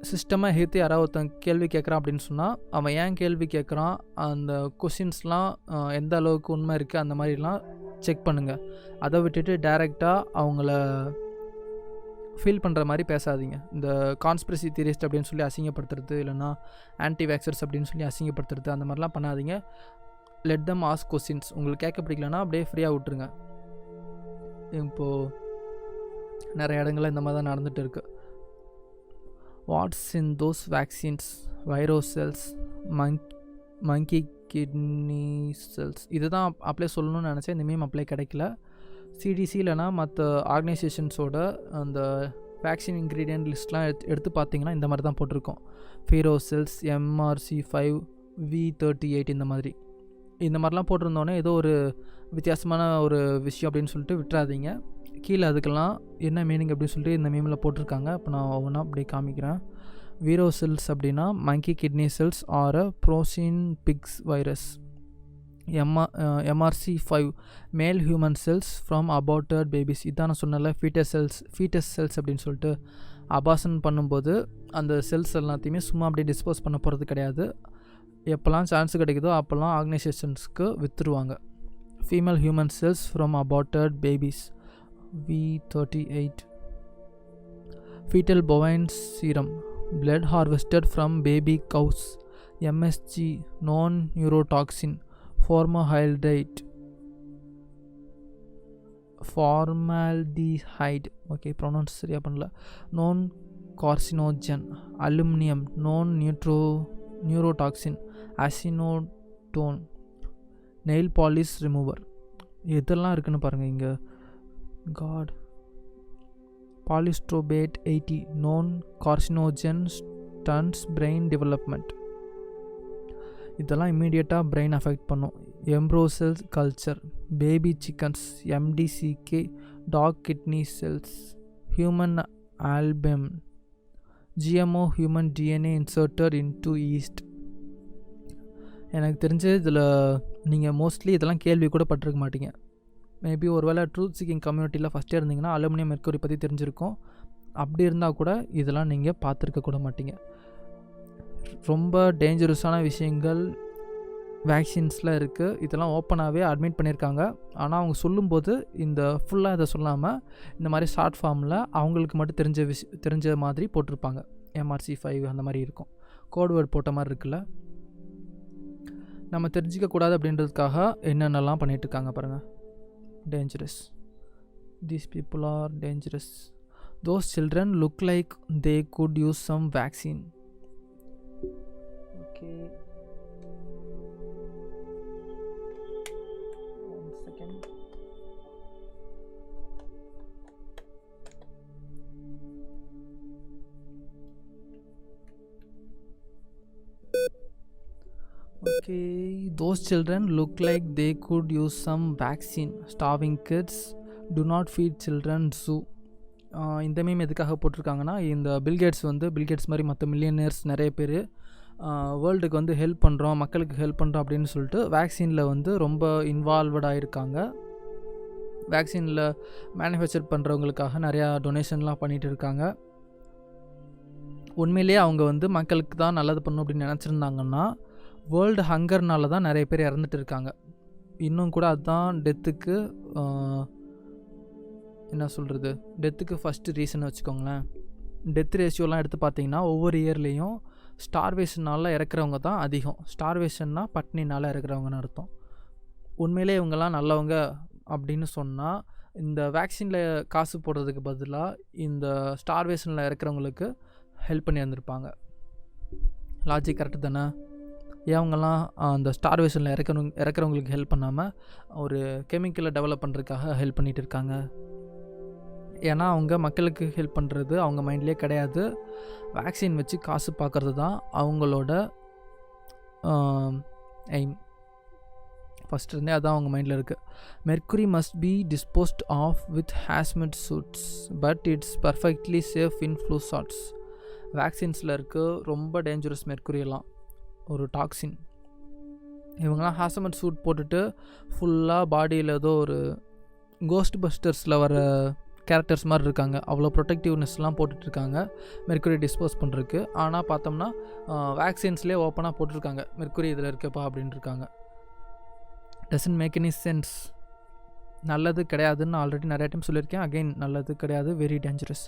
சிஸ்டமாக ஏற்றி யாராவது ஒருத்தன் கேள்வி கேட்குறான் அப்படின்னு சொன்னால் அவன் ஏன் கேள்வி கேட்குறான், அந்த கொஷின்ஸ்லாம் எந்த அளவுக்கு உண்மை இருக்குது அந்த மாதிரிலாம் செக் பண்ணுங்கள். அதை விட்டுட்டு டைரெக்டாக அவங்கள ஃபீல் பண்ணுற மாதிரி பேசாதீங்க. இந்த கான்ஸ்பிரசி தியரிஸ்ட் அப்படின்னு சொல்லி அசிங்கப்படுத்துறது, இல்லைனா ஆன்டி வேக்சர்ஸ் அப்படின்னு சொல்லி அசிங்கப்படுத்துறது, அந்த மாதிரிலாம் பண்ணாதீங்க. Let them ask questions. உங்களுக்கு கேட்க பிடிக்கலன்னா அப்படியே ஃப்ரீயாக விட்டுருங்க. இப்போது நிறைய இடங்களில் இந்த மாதிரி தான் நடந்துகிட்டு இருக்குது. What's in those vaccines? Vero cells, monkey kidney cells. இது தான் அப்ளை சொல்லணும்னு நினச்சேன், இந்த மீம் அப்ளை கிடைக்கல. சிடிசி இல்லைனா மற்ற ஆர்கனைசேஷன்ஸோட அந்த வேக்சின் இன்க்ரீடியன்ட் லிஸ்ட்லாம் எடுத்து பார்த்தீங்கன்னா இந்த மாதிரி தான் போட்டிருக்கோம். ஃபீரோ செல்ஸ், MRC5, V38 இந்த மாதிரிலாம் போட்டிருந்தோன்னே ஏதோ ஒரு வித்தியாசமான ஒரு விஷயம் அப்படின்னு சொல்லிட்டு விட்டுறாதீங்க. கீழே அதுக்கெல்லாம் என்ன மீனிங் அப்படின்னு சொல்லிட்டு இந்த மீமில் போட்டிருக்காங்க. இப்போ நான் ஒவ்வொன்றா அப்படியே காமிக்கிறேன். வீரோ செல்ஸ் அப்படின்னா monkey kidney cells are porcine pigs virus. MRC5 male human cells from aborted babies. இதான் நான் சொன்னல ஃபீட்டஸ் செல்ஸ் அப்படின்னு சொல்லிட்டு. அபார்ஷன் பண்ணும்போது அந்த செல்ஸ் எல்லாத்தையுமே சும்மா அப்படியே டிஸ்போஸ் பண்ண போகிறது கிடையாது. எப்போல்லாம் சான்ஸ் கிடைக்குதோ அப்போல்லாம் ஆர்கனைசேஷன்ஸ்க்கு விற்றுருவாங்க. Female human cells from aborted babies, V38. Fetal bovine serum, blood harvested from baby cows, MSG, non-neurotoxin, formaldehyde, okay, pronounce சரியா பண்ணல. non carcinogen, aluminum, non neurotoxin, acinetone, nail polish remover. இதெல்லாம் இருக்குன்னு பாருங்கள் இங்கே. God, polystrobate 80, non carcinogen, stunts brain development. இதெல்லாம் இம்மீடியட்டாக brain affect பண்ணும். Embryo cell culture, baby chickens, MDCK, dog kidney cells, human albumin, GMO human DNA inserted into yeast. எனக்கு தெரிஞ்சு இதில் நீங்கள் மோஸ்ட்லி இதெல்லாம் கேள்வி கூட பட்டிருக்க மாட்டீங்க. மேபி ஒரு வேளை ட்ரூத் சீக்கிங் கம்யூனிட்டியில் ஃபஸ்ட்டே இருந்தீங்கன்னா அலுமினியம் மெர்க்குரி பற்றி தெரிஞ்சிருக்கும். அப்படி இருந்தால் கூட இதெல்லாம் நீங்கள் பார்த்துருக்க கூட மாட்டீங்க. ரொம்ப டேஞ்சரஸான விஷயங்கள் வேக்சின்ஸில் இருக்குது. இதெல்லாம் ஓப்பனாகவே அட்மிட் பண்ணியிருக்காங்க. ஆனால் அவங்க சொல்லும்போது இந்த ஃபுல்லாக இதை சொல்லாமல் இந்த மாதிரி ஷார்ட் ஃபார்மில் அவங்களுக்கு மட்டும் தெரிஞ்ச மாதிரி போட்டிருப்பாங்க. MRC5 அந்த மாதிரி இருக்கும். கோட்வேர்ட் போட்ட மாதிரி இருக்குல்ல. நம்ம தெரிஞ்சிக்கக்கூடாது அப்படின்றதுக்காக என்னென்னலாம் பண்ணிகிட்ருக்காங்க பாருங்கள். dangerous, these people are dangerous, those children look like they could use some vaccine. Okay, one second. Okay, those children look like they could use some vaccine. Starving kids, do not feed children zoo. இந்த meme எதுக்காக போட்டிருக்காங்கன்னா, இந்த Bill Gates மாதிரி மற்ற millionaires நிறைய பேர் வேர்ல்டுக்கு help பண்ணுறோம், மக்களுக்கு help பண்ணுறோம் அப்படின்னு சொல்லிட்டு வேக்சினில் ரொம்ப இன்வால்வடாக இருக்காங்க. வேக்சினில் மேனுஃபேக்சர் பண்ணுறவங்களுக்காக நிறையா டொனேஷன்லாம் பண்ணிகிட்டு இருக்காங்க. உண்மையிலேயே அவங்க மக்களுக்கு தான் நல்லது பண்ணணும் அப்படின்னு நினச்சிருந்தாங்கன்னா வேர்ல்டு ஹங்கர்னால தான் நிறைய பேர் இறந்துட்டு இருக்காங்க. இன்னும் கூட அதுதான் டெத்துக்கு என்ன சொல்கிறது, டெத்துக்கு ஃபஸ்ட்டு ரீசன் வச்சுக்கோங்களேன். டெத் ரேஷியோலாம் எடுத்து பார்த்தீங்கன்னா ஒவ்வொரு இயர்லேயும் ஸ்டார்வேஷனால் இறக்குறவங்க தான் அதிகம். ஸ்டார்வேஷன்னா பட்னினால் இறக்குறவங்கன்னு அர்த்தம். உண்மையிலே இவங்கெல்லாம் நல்லவங்க அப்படின்னு சொன்னால் இந்த வேக்சினில் காசு போடுறதுக்கு பதிலாக இந்த ஸ்டார்வேஷனில் இறக்குறவங்களுக்கு ஹெல்ப் பண்ணி வந்திருப்பாங்க. லாஜிக் கரெக்டு தானே? ஏன் அவங்கெல்லாம் அந்த ஸ்டார்வேஷனில் இறக்குறவங்களுக்கு ஹெல்ப் பண்ணாமல் ஒரு கெமிக்கலை டெவலப் பண்ணுறதுக்காக ஹெல்ப் பண்ணிகிட்டு இருக்காங்க? ஏன்னா அவங்க மக்களுக்கு ஹெல்ப் பண்ணுறது அவங்க மைண்ட்லேயே கிடையாது. வேக்சின் வச்சு காசு பார்க்குறது தான் அவங்களோட எய்ம். ஃபஸ்ட் இருந்தே அதான் அவங்க மைண்டில் இருக்குது. Mercury must be disposed of with hazmat suits but it's perfectly safe in flu shots. வேக்சின்ஸில் இருக்குது ரொம்ப டேஞ்சரஸ் மெர்க்குரியெல்லாம், ஒரு டாக்ஸின். இவங்கெல்லாம் ஹாஸ்மெட் சூட் போட்டுட்டு ஃபுல்லாக பாடியில் ஏதோ ஒரு கோஸ்ட் பஸ்டர்ஸில் வர கேரக்டர்ஸ் மாதிரி இருக்காங்க. அவ்வளோ ப்ரொடெக்டிவ்னஸ்லாம் போட்டுட்ருக்காங்க மெர்க்குரி டிஸ்போஸ் பண்ணுறதுக்கு. ஆனால் பார்த்தோம்னா வேக்சின்ஸ்லேயே ஓப்பனாக போட்டிருக்காங்க மெர்க்குரி இதில் இருக்கப்பா அப்படின்னு இருக்காங்க. Doesn't make any sense. நல்லது கிடையாதுன்னு ஆல்ரெடி நிறைய டைம் சொல்லியிருக்கேன். அகைன் நல்லது கிடையாது, very dangerous.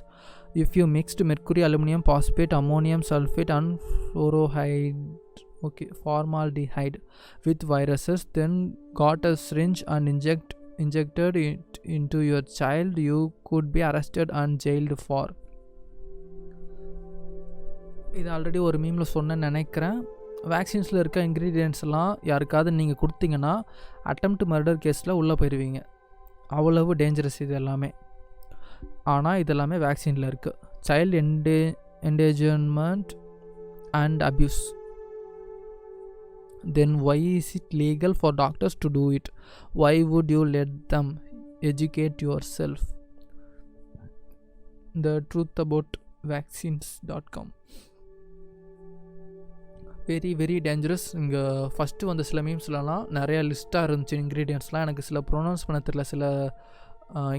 If you mixed mercury, aluminium phosphate, ammonium sulphate and formaldehyde with viruses, then got a syringe and injected it into your child, you could be arrested and jailed for. இது already ஒரு மீமில் சொன்னேன்னு நினைக்கிறேன். வேக்சின்ஸில் இருக்க ingredients எல்லாம் யாருக்காவது நீங்கள் கொடுத்தீங்கன்னா attempt murder கேஸில் உள்ளே போயிடுவீங்க. அவ்வளவு டேஞ்சரஸ் இது எல்லாமே. ஆனால் இது எல்லாமே வேக்சினில் இருக்குது. Child endangerment and abuse. Then why is it legal for doctors to do it? Why would you let them? Educate yourself. The truth about vaccines.com. Very very dangerous. இங்கே ஃபஸ்ட்டு வந்த சில மீம்ஸ்லாம் நிறையா லிஸ்ட்டாக இருந்துச்சு இன்க்ரீடியன்ட்ஸ்லாம். எனக்கு சில ப்ரொனவுன்ஸ் பண்ண தெரியல சில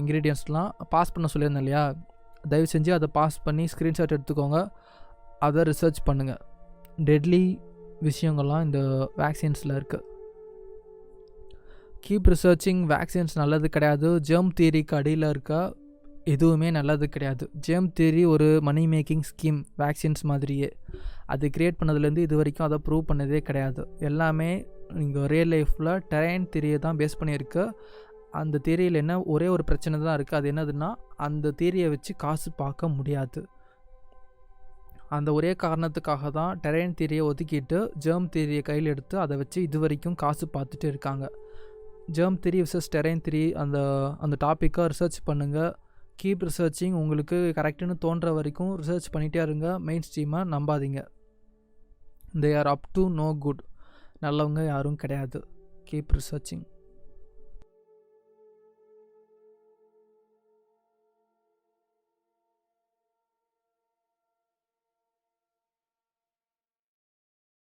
இன்க்ரீடியன்ட்ஸ்லாம். பாஸ் பண்ண சொல்லியிருந்தேன் இல்லையா, தயவு செஞ்சு அதை பாஸ் பண்ணி ஸ்க்ரீன்ஷாட் எடுத்துக்கோங்க, அதை ரிசர்ச் பண்ணுங்கள். டெட்லி விஷயங்கள்லாம் இந்த வேக்சின்ஸில் இருக்குது. Keep researching. வேக்சின்ஸ் நல்லது கிடையாது. ஜெர்ம் தியரிக்கு அடியில் இருக்க எதுவுமே நல்லது கிடையாது. ஜெர்ம் தியரி ஒரு மணி மேக்கிங் ஸ்கீம் வேக்சின்ஸ் மாதிரியே. அது க்ரியேட் பண்ணதுலேருந்து இது வரைக்கும் அதை ப்ரூவ் பண்ணதே கிடையாது. எல்லாமே இங்கே ரியல் லைஃப்பில் டெரைன் தியரியை தான் பேஸ் பண்ணியிருக்கு. அந்த தியரியில் என்ன ஒரே ஒரு பிரச்சனை தான் இருக்குது. அது என்னதுன்னா, அந்த தியரியை வச்சு காசு பார்க்க முடியாது. அந்த ஒரே காரணத்துக்காக தான் டெரைன் தியரியை ஒதுக்கிட்டு ஜெர்ம் தியரியை கையில் எடுத்து அதை வச்சு இது வரைக்கும் காசு பார்த்துட்டு இருக்காங்க. Germ theory versus terrain theory அந்த டாப்பிக்காக ரிசர்ச் பண்ணுங்கள். Keep researching. உங்களுக்கு கரெக்டுன்னு தோன்ற வரைக்கும் ரிசர்ச் பண்ணிகிட்டே இருங்க. மெயின் ஸ்ட்ரீமை நம்பாதீங்க. They are up to know good. நல்லவங்க யாரும் கிடையாது. Keep researching.